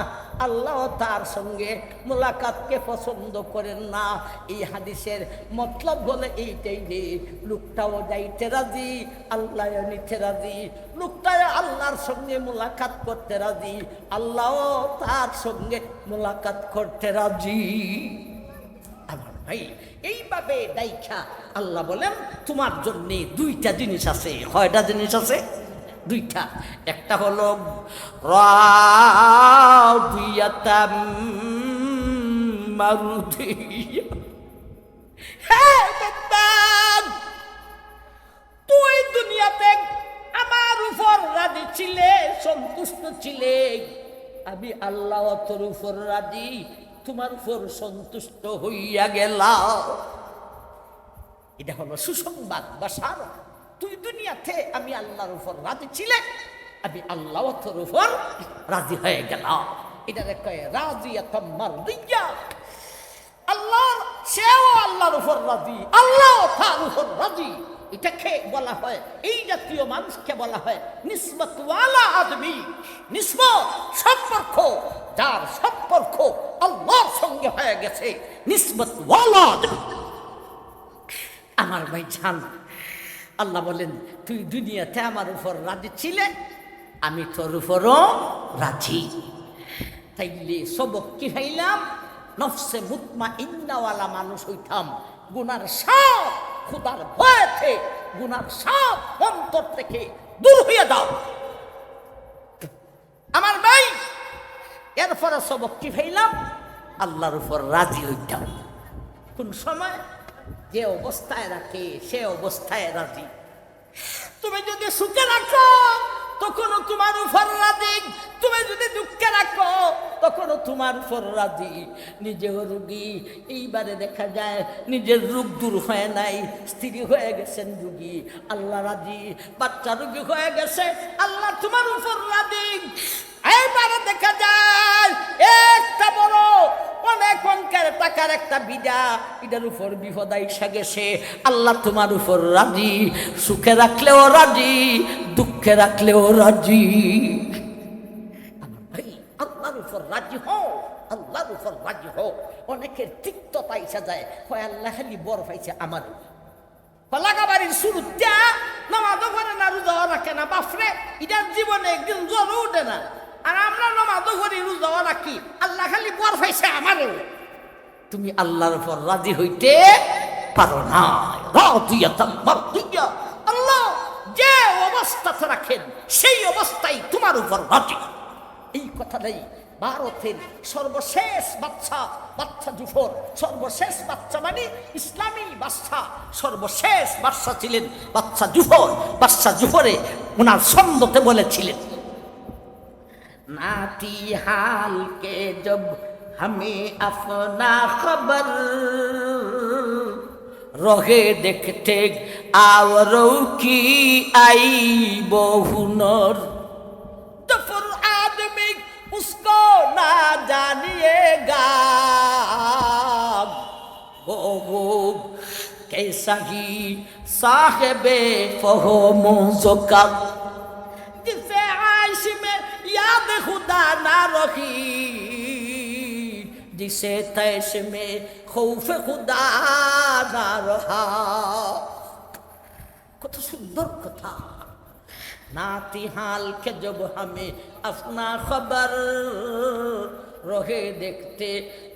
আল্লাহ তার সঙ্গে মুলাকাতকে পছন্দ করেন না। এই হাদিসের মতলব হলে এইটাই যে লোকটাও যাইতে রাজি, আল্লাহ নিতে রাজি। লোকটাও আল্লাহর সঙ্গে মুলাকাত করতে রাজি, আল্লাহ তার সঙ্গে মুলাকাত করতে রাজি। আমার ভাই এইভাবে দাইখা আল্লাহ বলেন তোমার জন্য দুইটা জিনিস আছে। কয়টা জিনিস আছে? দুইটা। একটা হলো রাদিয়াতাম মারদিয়া। হ্যাঁ বাবা, তুই দুনিয়াতে আমার উপর রাজি ছিলে, সন্তুষ্ট ছিলে, আমি আল্লাহ তোর উপর রাজি, তোমার উপর সন্তুষ্ট হইয়া গেলাম। এটা হলো সুসংবাদ বা সার। তুই দুনিয়াতে আমি আল্লাহর উপর রাজি ছিলে, আমি আল্লাহ তোর উপর রাজি হয়ে গেলাম। এটা কয় রাদিয়াতাম মারদিয়া। আল্লাহ সেও আল্লাহর উপর রাজি, আল্লাহ তার উপর রাজি। এটাকে বলা হয়, এই জাতীয় মানুষকে বলা হয় নিসবত ওয়ালা আদমি। নিসবত সম্পর্ক, যার সম্পর্ক আল্লাহর সঙ্গে হয়ে গেছে, নিসবত ওয়ালা আদমি। আমার ভাই জান, আল্লাহ বলেন তুই দুনিয়াতে আমার উপর রাজি ছিলে, আমি তোর উপরও রাজি। তাইলে সবক কি হইলাম? নফসে মুতমাইন্নাওয়ালা মানুষ হইতাম। গুনার সব খুদার ভয়েতে গুনার সব অন্তর থেকে দূর হইয়া দাও আমার ভাই। এরপরে সবক কি হইলাম? আল্লাহর উপর রাজি হইতাম। কোন সময়? যে অবস্থায় রাখে সে অবস্থায় রাজি। তুমি যদি সুখে রাখো তখনও তোমার উপর রাজি, তুমি যদি দুঃখে রাখো তখনও তোমার উপর রাজি। নিজেও রোগী, এইবারে দেখা যায় নিজের রোগ দূর হয় নাই, স্ত্রী হয়ে গেছেন রোগী, আল্লাহ রাজি। বাচ্চা রোগী হয়ে গেছে, আল্লাহ তোমার উপর রাজি। এইবারে দেখা যায় একটা বড় অনেক অঙ্কের টাকার একটা বিদা, এটার উপর বিপদ আইসা গেছে, আল্লাহ তোমার উপর রাজি। সুখে রাখলেও রাজি, দুঃখে রাখলেও রাজি। আমার ভাই আল্লাহর উপর রাজি হও, আল্লাহর উপর রাজি হও। অনেকের তিক্ততা আইসা যায়, হয় আল্লাহ খালি বর পাইছে আমার লাগাবাড়ির শুরুটা নামাজও করে না, রোজাও রাখে না, বাপরে এটার জীবনে একদিন জ্বরও উঠে না। আর আমরা নামাজও করি, রোজাও রাখি, আল্লাহ খালি বর পাইছে আমারও। তুমি আল্লাহর উপর রাজি হইতে পারো না। রাদিয়াতাম মারদিয়া। আল্লাহ যে অবস্থাতে রাখেন সেই অবস্থায় তোমার উপর রাজি। এই কথাটাই ভারতের সর্বশেষ বাচ্চা জুফর, সর্বশেষ বাচ্চা মানে ইসলামী বাচ্চা, সর্বশেষ বাচ্চা ছিলেন বাচ্চা জুফর। বাচ্চা জুফরে ওনার ছন্দতে বলেছিলেন, नाती हाल के जब हमें अपना खबर रहे देखते आवरों की आई बहुनर। जफर आदमी उसको ना जानिएगा वो कैसा ही साहिबे फहमो ज़ुका जिसे आइश में याद खुदा ना रखी जिसे तैश में खौफ खुदा ना रहा কত সুন্দর কথা नाती हाल के जब हमें अपना खबर रहे देखते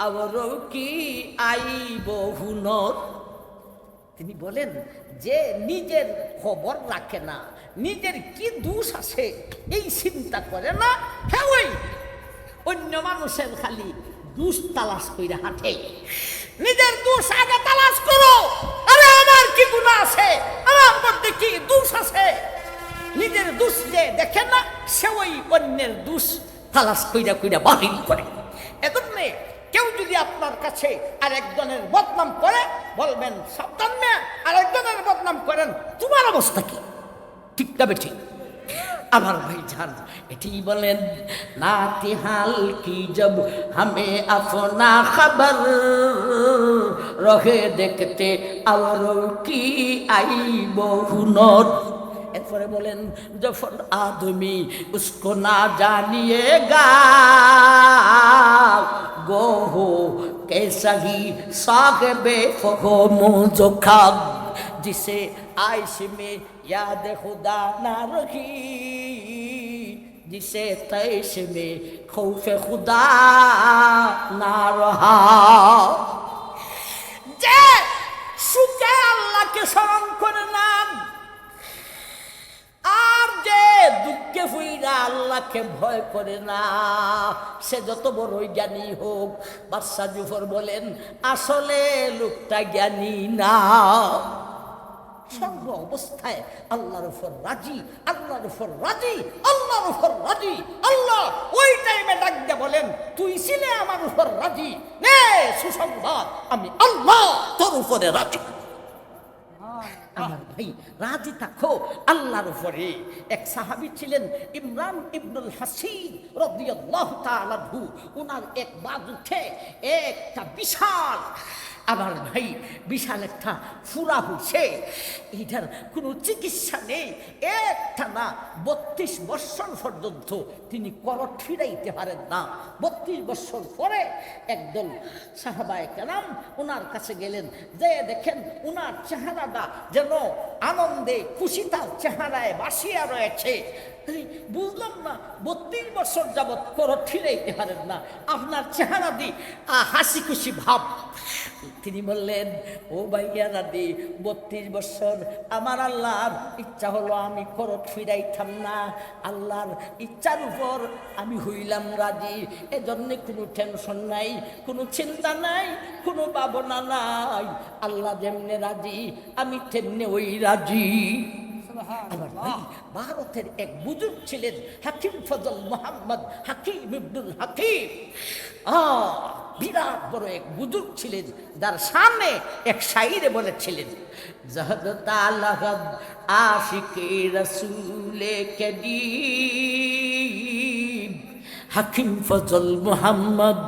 औरों की आई বহু নর তিনি বলেন যে নিজের খবর রাখে না নিজের কি দোষ আছে এই চিন্তা করে না হ্যাঁ ওই অন্য মানুষের খালি দোষ তালাশ কইরা হাঁটে নিজের দোষ আগে তালাশ করো আরে আমার কি গুনাহ আছে আমার মধ্যে কি দোষ আছে নিজের দোষ যে দেখে না সে ওই অন্যের দোষ তালাশ কইরা কইরা বাহির করে এজন্য কেউ যদি আপনার কাছে আরেকজনের বদনাম করে বলবেন সাবধান না আরেকজনের বদনাম করেন তোমার অবস্থা কি ঠিক না বেঠি আমার ভাইজান এটি বলেন নাতি হাল কি জব হামে আপনা খবর রহে দেখতে औरों की आई বহু নর এরপরে বলেন যখন আদমি उसको ना जानिएगा गो हो कैसा ही साहिबे फहमो ज़ुका जिसे आइश में याद खुदा ना रखी जिसे तैश में खौफ खुदा ना रहा যে সুখে আল্লাহকে স্মরণ করে না আর যে দুঃখে ফুইরা আল্লাহকে ভয় করে না সে যত বড়ই জ্ঞানী হোক বাদশা জুফর বলেন আসলে লোকটা জ্ঞানী না সর্ব অবস্থায় আল্লাহর উপর রাজি আল্লাহর উপর রাজি আল্লাহর উপর রাজি আল্লাহ ওই টাইমে ডাক দিয়ে বলেন তুই ছিলে আমার উপর রাজি নে সুসংবাদ আমি আল্লাহ তোর উপরে রাজি আমার ভাই রাজি থাকো আল্লাহর উপরে এক সাহাবী ছিলেন ইমরান ইবনুল হাসিন রাদিয়াল্লাহু তাআলা আনহু ওনার এক বাজুতে একটা বিশাল আমার ভাই বিশাল একটা ফুরা হয়েছে এটার কোনো চিকিৎসা নেই একটা না 32 বছর পর্যন্ত তিনি করট ফিরাইতে পারেন না 32 বছর পরে একদল সাহাবায়ে কেরাম ওনার কাছে গেলেন যে দেখেন ওনার চেহারাটা যেন আনন্দে খুশিতার চেহারায় ভাসিয়া রয়েছে বুঝলাম না 32 বছর যাবৎ করট ফিরাইতে পারেন না আপনার চেহারা দি হাসি খুশি ভাব তিনি বললেন ও ভাইয়া দাদি 32 বছর আমার আল্লাহর ইচ্ছা হলো আমি করট ফিরাইতাম না আল্লাহর ইচ্ছার উপর আমি হইলাম রাজি এজন্য কোনো টেনশন নাই কোনো চিন্তা নাই কোনো ভাবনা নাই আল্লাহ যেমনে রাজি আমি তেমনি ওই রাজি আমার ভাই ভারতের এক বুজুর্গ ছিলেন হাকিম ফজল মোহাম্মদ হাকিম ইবনুল হাকিম বিরাট বড় এক বুজুর্গ ছিলেন যার সামনে এক শাইরে বলেছিলেন জহদ তালাহব আশিকে রসুলে করিম হাকিম ফজল মোহাম্মদ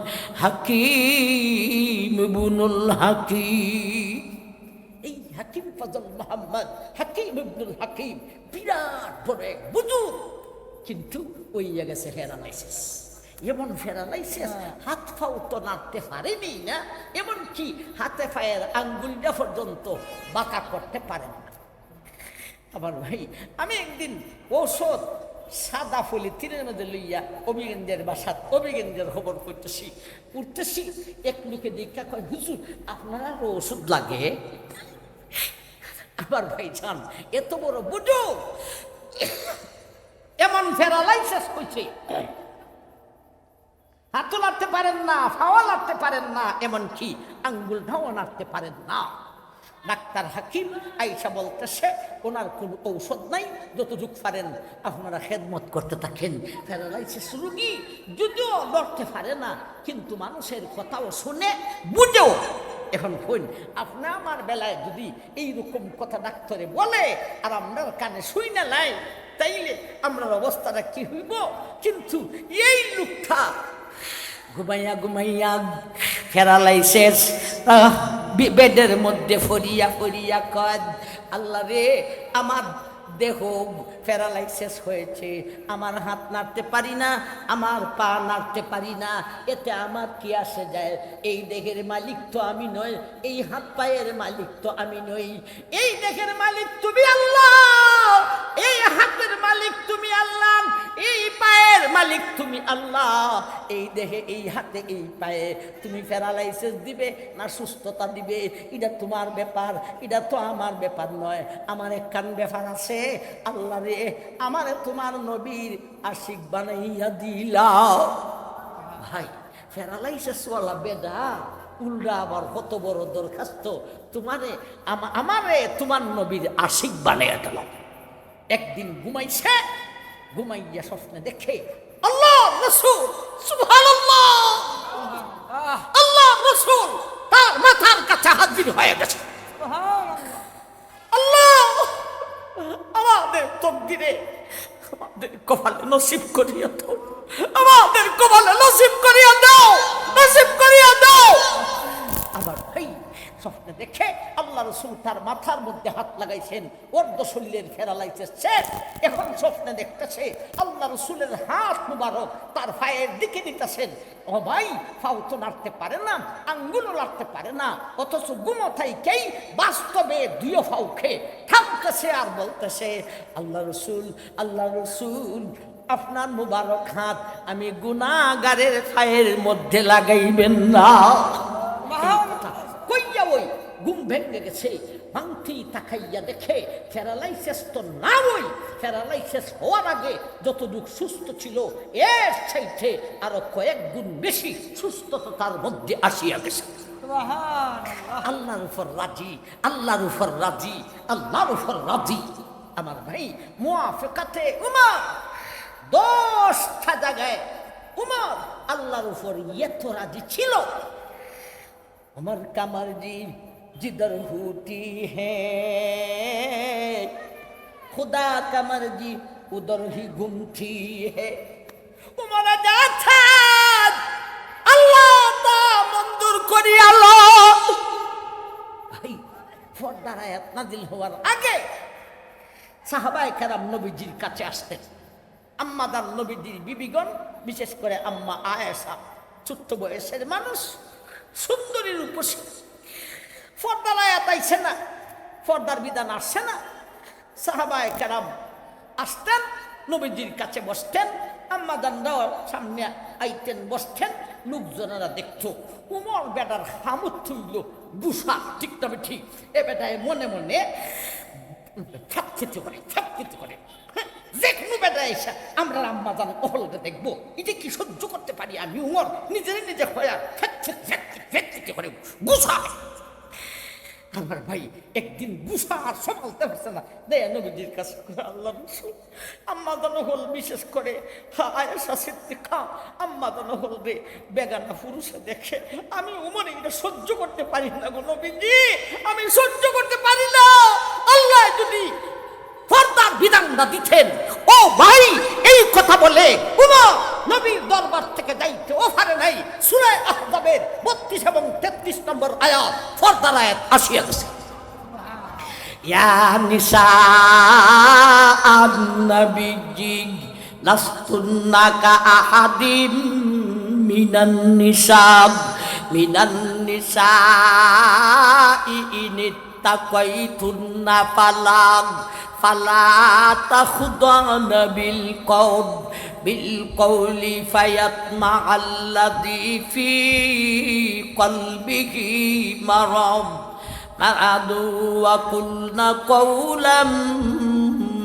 হাকিম ইবনুল হাকিম হাকিম ফজল মোহাম্মদ হাকিম ইবনুল হাকিম বিরাট বড় এক বুজুর্গ কিন্তু ওই গেছে প্যারালাইসিস এমন প্যারালাইসিস হাত পাও তো নাড়তে পারেনি না এমনকি হাতে পায়ের আঙ্গুলটা পর্যন্ত বাঁকা করতে পারেন না আমার ভাই আমি একদিন ঔষধ সাদা ফুলি তীরের মধ্যে লইয়া অভিজ্ঞদের বাসাত অভিজ্ঞদের খবর করতেছি উঠতেছি এক লোকে দীক্ষা কয় হুজুর আপনারা ওষুধ লাগে আমার ভাই জান এত বড় বুঝো এমন প্যারালাইসিস হয়েছে হাতও নাড়তে পারেন না পাও নাড়তে পারেন না এমনকি আঙ্গুলটাও নাড়তে পারেন না ডাক্তার হাকিম আইসা বলতেছে ওনার কোনো ঔষধ নাই যতটুক পারেন আপনারা খেদমত করতে থাকেন প্যারালাইসিস রোগী যদিও লড়তে পারে না কিন্তু মানুষের কথাও শুনে বুঝেও এখন শুন আপনি আমার বেলায় যদি এইরকম কথা ডাক্তারে বলে আর আপনার কানে শুই না লাই তাইলে আমরা অবস্থাটা কি হইব? কিন্তু এই লোকটা ঘুমাইয়া ঘুমাইয়া প্যারালাইসিস, বেডের মধ্যে ফরিয়া ফরিয়া কয়, আল্লাহ রে, আমার দেহ প্যারালাইসিস হয়েছে, আমার হাত নাড়তে পারি না, আমার পা নাড়তে পারি না, এতে আমার কি আসে যায়? এই দেহের মালিক তো আমি নই, এই হাত পায়ের মালিক তো আমি নই। এই দেহের মালিক তুমি আল্লাহ, এই হাতের মালিক তুমি আল্লাহ, এই পায়ের মালিক তুমি আল্লাহ। এই দেহে, এই হাতে, এই পায়ে তুমি প্যারালাইসিস দিবে না সুস্থতা দিবে, এটা তোমার ব্যাপার, এটা তো আমার ব্যাপার নয়। আমার একখান ব্যাপার আছে, আল্লাহ রে, আমারে তোমার নবীর আশিক বানাইয়া দিলাও। ভাই, প্যারালাইসিস ওয়ালা বেদা উল্টা আবার কত বড় দরখাস্ত, তোমারে আমারে তোমার নবীর আশিক বানাইয়া দিলাম। একদিন ঘুমাইছে, ঘুমাইয়া স্বপ্নে দেখে আল্লাহ রাসূল, সুবহানাল্লাহ, আল্লাহ রাসূল তার মাথার কাছে হাজির হয়ে গেছে। আল্লাহ আমাদের তকদিরে, আমাদের কপালে নসিব করিয়া দাও, আমাদের কপালে নসিব করিয়া দাও, নসিব করিয়া দাও। আবার ভাই স্বপ্নে দেখে আল্লাহ রাসূল তার মাথার মধ্যে হাত লাগাইছেন, অর্ধ শরীরের প্যারালাইসিস শেষ। এখন স্বপ্নে দেখতেছে আল্লাহ রাসূলের হাত মুবারক তার পায়ের দিকে নিতেছেন। ও ভাই, পাও তো নাড়তে পারে না, আঙ্গুলও নাড়তে পারে না, অথচ ঘুমোথাইকেই বাস্তবে দুইও পাও খেয়ে থামতেছে আর বলতেছে, আল্লাহ রাসূল, আল্লাহ রাসূল, আপনার মুবারক হাত আমি গুনাহগারের পায়ের মধ্যে লাগাইবেন না। কইয়া ওই ঘুম ভেঙে গেছে, ভাঙতি তাকাইয়া দেখে প্যারালাইসিস তো না, ওই প্যারালাইসিস হওয়ার আগে যতটুক সুস্থ ছিল এর চাইতে আরো কয়েক গুণ বেশি সুস্থতা তার মধ্যে আসিয়া গেছে। আল্লাহর উপর রাজি, আল্লাহর উপর রাজি, আল্লাহর উপর রাজি। আমার ভাই, মুআফিকাতে উমর 10টা জায়গায় উমর আল্লাহর উপর এত রাজি ছিল। उमर का मर्जी जिधर होती है, खुदा का मर्जी उधर ही घूमती है। उमर जाता अल्लाह ता मंजूर करिया लो। भाई ফরদার আয়াত নাজিল হওয়ার আগে সাহাবায়ে কেরাম নবীজির কাছে আসতেন। আম্মাদার নবীজির বিবিগণ, বিশেষ করে আম্মা আয়েশা, ছোট্ট বয়সের মানুষ, সুন্দরী রূপসী। পর্দার আয়াত আইছে না, পর্দার বিধান আসছে না। সাহাবায়ে কেরাম আসতেন, নবীজির কাছে বসতেন, আম্মা জানরাও সামনে আইতেন, বসতেন, লোকজনেরা দেখত উমর বেটার হামুদ তুইল বুসা, ঠিক তবে ঠিক, এ বেটায় মনে মনে ফাঁক খেতে করে, ফাঁক খেতে করে। যে কোনো বেটা এসে আমরা আম্মা জান অহলটা দেখবো, এটা কি সহ্য করতে পারি আমি? উমর নিজের নিজে হয়ে করে গুছায়। আমার ভাই একদিন গুছা আর সামালতে পারছে না, দেয়া নবীজির কাছে, আল্লাহ রাসূল, আম্মা জান হল, বিশেষ করে আয়েশা সিদ্দিকা, আম্মা জান হল রে বেগানা পুরুষে দেখে আমি উমর এটা সহ্য করতে পারি না গো নবীজি, আমি সহ্য করতে পারি না। আল্লাহ যদি পর্দার বিধানটা দিতেন, ও ভাই, এই কথা বলে উমর নবীর দরবার থেকে যাইতে ওপারে নাই। সূরা আহজাবের 32 এবং 33 নম্বর আয়াত, পর্দার আয়াত আসিয়া গেছে। ইয়া নিসা আন-নবিয়্যি লাস্তুন্না কা আহাদিম মিনান নিসা ইনিত্তাকাইতুন্না ফালা তাখুদানা বিল কওলি ফায়াতমাআল্লাযী ফী কলবিহি মারাদু ওয়া কুলনা কওলাম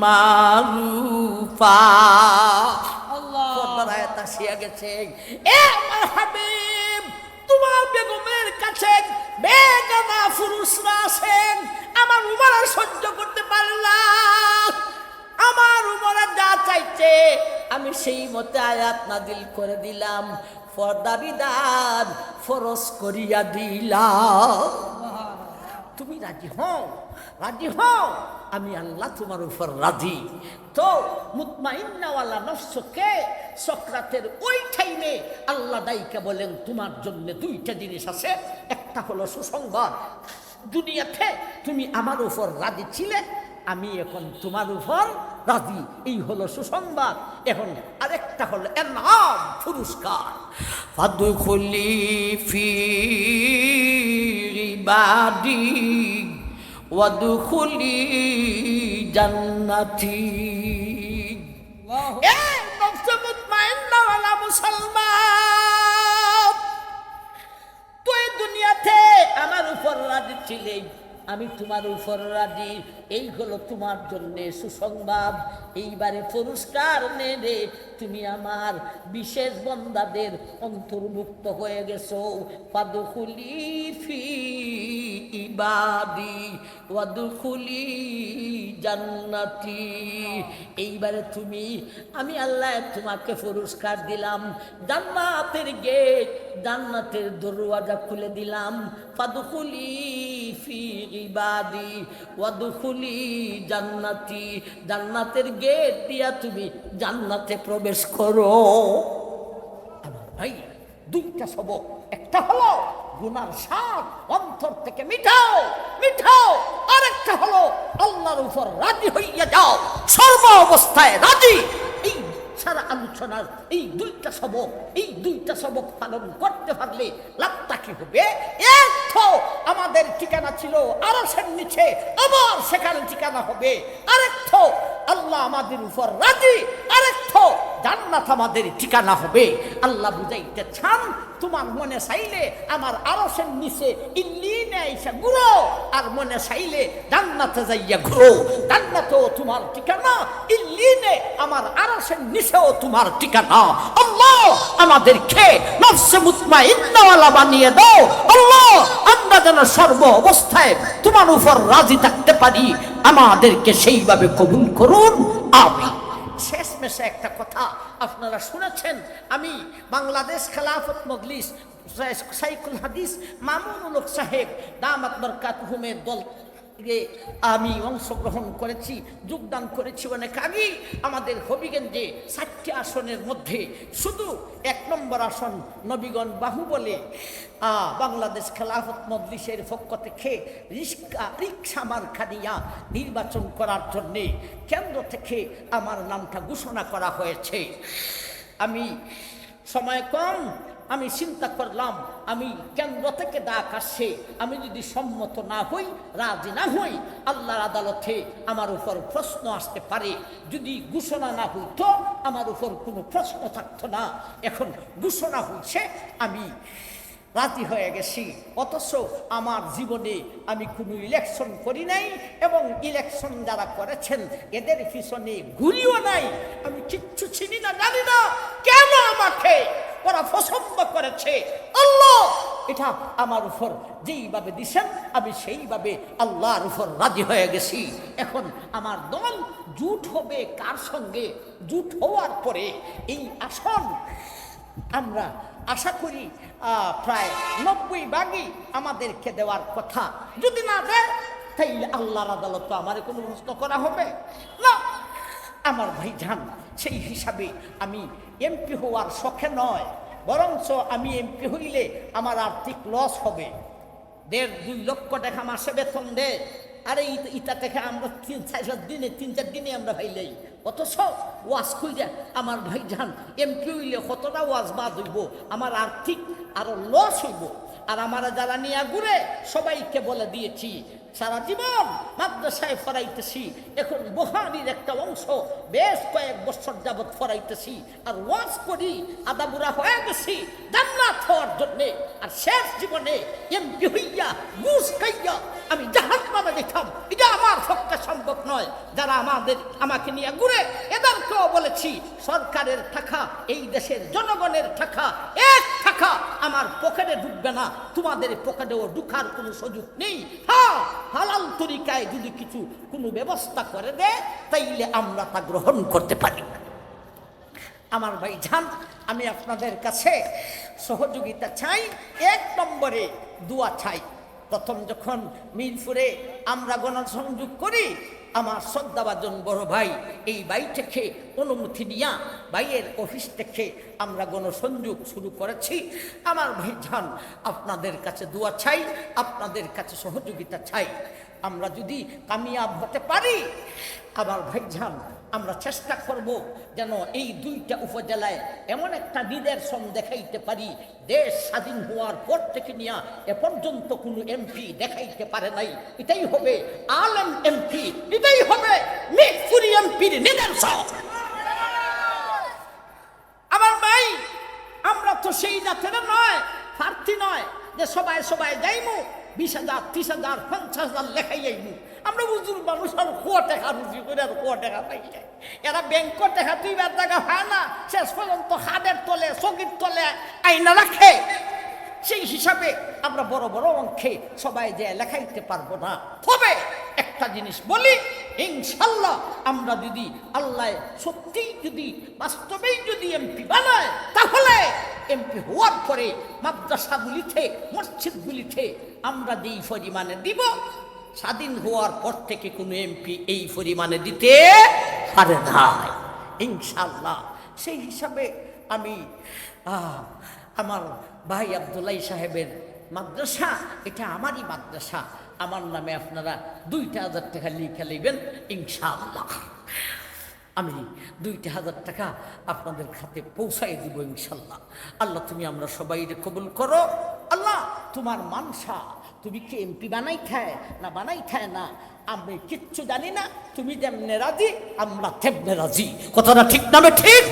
মারুফা। আল্লাহ, পর্দার আয়াত আসিয়া গেছে। এ আমার হাবিব, তোমার বেগমের কাছে বেগানা পুরুষরা আছেন, আমার উমর সহ্য করতে পারলাম। আমার উমরে যা চাইছে আমি সেই মতে আয়াত নাজিল করে দিলাম, পর্দা বিধান ফরজ করিয়া দিলাম। তুমি রাজি হও, রাজি হও, আমি আল্লাহ তোমার উপর রাজি। তো মুতমাইন্নাওয়ালা নফসকে সক্রাতের ওই টাইমে আল্লাহ দাইকা বলেন তোমার জন্য দুইটা জিনিস আছে। একটা হলো সুসংবাদ, দুনিয়াতে তুমি আমার উপর রাজি ছিলে, আমি এখন তোমার উপর রাজি, এই হলো সুসংবাদ। এখন আরেকটা হলো এনাম, পুরস্কার। ফাদখুলি ফি ইবাদি ওয়াদখুলি জান্নাতি। এ নফসে মুতমাইন্নাওয়ালা মুসলমান, তুই দুনিয়াতে আমার উপর রাজি ছিলে, আমি তোমার উপর রাজি, এই হলো তোমার জন্য সুসংবাদ। এইবারে পুরস্কার নেবে, তুমি আমার বিশেষ বন্দাদের অন্তর্ভুক্ত হয়ে গেছো। ফাদখুলি ফি ইবাদি ওয়াদখুলি জান্নাতি। এইবারে তুমি, আমি আল্লাহ তোমাকে পুরস্কার দিলাম, জান্নাতের গেট, জান্নাতের দরওয়াজা খুলে দিলাম। ফাদখুলি ফি ইবাদি ওয়াদখুলি জান্নাতি, জান্নাতের গেট দিয়া তুমি জান্নাতে প্রবেশ করো। আমার ভাই, দুইটা সবক, একটা হলো গুনার স্বাদ অন্তর থেকে মিটাও মিটাও, আরেকটা হলো আল্লাহর উপর রাজি হইয়া যাও, সর্ব অবস্থায় রাজি। এই সারা আলোচনার এই দুইটা সবক পালন করতে পারলে লাভটা কি হবে? এক তো আমাদের ঠিকানা ছিল আরশের নিচে, আবার সেখানে ঠিকানা হবে। আরেক তো আল্লাহ আমাদের উপর রাজি, আরেক তো জান্নাত আমাদের ঠিকানা হবে। আল্লাহ বুঝাইতে চান, তোমার মনে চাইলে আমার আরশের নিচে ইল্লিনে আইসা ঘুরো, আর মনে চাইলে জান্নাতে যাইয়া ঘুরো। জান্নাতেও তোমার ঠিকানা, ইল্লিনে আমার আরশের নিচেও তোমার ঠিকানা। আল্লাহ আমাদেরকে নফসে মুতমাইন্নাওয়ালা বানিয়ে দাও। আল্লাহ আমরা যেন সর্ব অবস্থায় তোমার উপর রাজি থাকতে পারি, আমাদেরকে সেইভাবে কবুল করুন, আমিন। শেষমেশে একটা কথা আপনারা শুনেছেন, আমি বাংলাদেশ খেলাফত মজলিস শাইখুল হাদিস মামুনুল হক সাহেব দামাত বরকাতুহুমের দল আমি অংশগ্রহণ করেছি, যোগদান করেছি অনেক আগেই। আমাদের হবিগঞ্জে 4টি আসনের মধ্যে শুধু 1 নম্বর আসন নবীগণ বাহুবলে বাংলাদেশ খেলাফত মজলিসের পক্ষ থেকে রিক্সা মার্কা দিয়া নির্বাচন করার জন্যে কেন্দ্র থেকে আমার নামটা ঘোষণা করা হয়েছে। আমি সময় কম, আমি চিন্তা করলাম, আমি কেন্দ্র থেকে ডাক আসছে, আমি যদি সম্মত না হই, রাজি না হই, আল্লাহর আদালতে আমার উপর প্রশ্ন আসতে পারে। যদি ঘোষণা না হইতো আমার উপর কোনো প্রশ্ন থাকতো না। এখন ঘোষণা হয়েছে, আমি রাজি হয়ে গেছি। অথচ আমার জীবনে আমি কোনো ইলেকশন করি নাই, এবং ইলেকশন যারা করেছেন এদের পিছনে ঘুরিও নাই। আমি কিচ্ছু চিনি না, জানি না কেন আমাকে ওরা পছন্দ করেছে। আল্লাহ এটা আমার উপর যেইভাবে দিছেন, আমি সেইভাবে আল্লাহর উপর রাজি হয়ে গেছি। এখন আমার দল জুট হবে কার সঙ্গে? জুট হওয়ার পরে এই আসন আমরা আশা করি প্রায় 90 ভাগই আমাদেরকে দেওয়ার কথা। যদি না দেয় তাইলে আল্লাহর আদালত তো আমার কোনো প্রশ্ন করা হবে না। আমার ভাইজান, সেই হিসাবে আমি এমপি হওয়ার শখে নয়, বরঞ্চ আমি এমপি হইলে আমার আর্থিক লস হবে। 1.5-2 লক্ষ টাকা মাসে বেতন দেয়, আরে ইটা থেকে আমরা 3-4 দিনে আমরা ভাইলেই। অথচ ওয়াজ খুঁজে আমার ভাইজান এমপি হইলে কতটা ওয়াজ বাদ হইব, আমার আর্থিক আরো লস হইব। আর আমার যারা নিয়ে ঘুরে সবাইকে বলে দিয়েছি, সারা জীবন মাদ্রাসায় ফরাইতেছি, এখন বুখারীর একটা অংশ বেশ কয়েক বছর যাবৎ ফরাইতেছি, আর ওয়াজ করি, আদাবুরা হয়ে গেছি জান্নাত হওয়ার জন্যে। আর শেষ জীবনে এমপি হইয়া ঘুষ খাইয়া আমি জাহান্নামে যেতাম, এটা আমার পক্ষে সম্ভব নয়। যারা আমাকে নিয়ে ঘুরে এদেরকেও বলেছি, সরকারের টাকা, এই দেশের জনগণের টাকা, 1 টাকা আমার পকেটে ঢুকবে না, তোমাদের পকেটেও ঢুকার কোনো সুযোগ নেই। হ্যাঁ, হালাল তরিকায় যদি কোনো ব্যবস্থা করে দেয় তাইলে আমরা তা গ্রহণ করতে পারি। আমার ভাইজান, আমি আপনাদের কাছে সহযোগিতা চাই। 1 নম্বরে দোয়া চাই। প্রথম যখন মিরপুরে আমরা গণসংযোগ করি, আমার শ্রদ্ধাভাজন বড় ভাই, এই বাড়ি থেকে অনুমতি নিয়া ভাইয়ের অফিস থেকে আমরা গণসংযোগ শুরু করেছি। আমার ভাইজান, আপনাদের কাছে দোয়া চাই, আপনাদের কাছে সহযোগিতা চাই। আমরা যদি কামিয়াব হতে পারি, আমার ভাইজান, আমরা চেষ্টা করব যেন এই দুইটা উপজেলায় এমন একটা নিদর্শন দেখাইতে পারি, দেশ স্বাধীন হওয়ার পর থেকে নিয়ে এ পর্যন্ত কোনো এমপি দেখাইতে পারে নাই। এটাই হবে আলেম এমপি, এটাই হবে মিরপুরি এমপির নিদর্শন। আমার ভাই, আমরা তো সেই জাতের নয়, প্রার্থী নয় যে সবাই সবাই যাইমু 20,000, 30,000, 50,000 লেখাই যাইমু। আমরা বুঝুর মানুষ আর কোয়া টাকা রুজি করে আর কোয়া টাকা পাই যায়। এরা ব্যাংকের টাকা 2 টাকা হয় না, শেষ পর্যন্ত হাতের তলে, চকির তলে আইনা রাখে। সেই হিসাবে আমরা বড় বড় অঙ্কে সবাই যে লেখাইতে পারবো না। তবে একটা জিনিস বলি, ইনশাল্লাহ আমরা যদি আল্লাহ সত্যিই যদি বাস্তবেই যদি এমপি বানায়, তাহলে এমপি হওয়ার পরে মাদ্রাসাগুলিতে, মসজিদগুলিতে আমরা যেই পরিমাণে দিব, স্বাধীন হওয়ার পর থেকে কোনো এমপি এই পরিমাণে দিতে পারে না ইনশাল্লাহ। সেই হিসাবে আমি আমার ভাই আব্দুল্লাহ সাহেবের মাদ্রাসা, এটা আমারই মাদ্রাসা, আমার নামে আপনারা 2,000 টাকা লিখে নেবেন ইনশাআল্লাহ। আমি 2,000 টাকা আপনাদের খাতে পৌঁছাই দিব ইনশাল্লাহ। আল্লাহ, তুমি আমরা সবাই কবুল করো। আল্লাহ, তোমার মানসা, তুমি কি এমপি বানাই খায় না বানাই খায় না আমি কিচ্ছু জানি না। তুমি যেমনে রাজি, আমরা তেমনে রাজি। কথাটা ঠিক না ঠিক?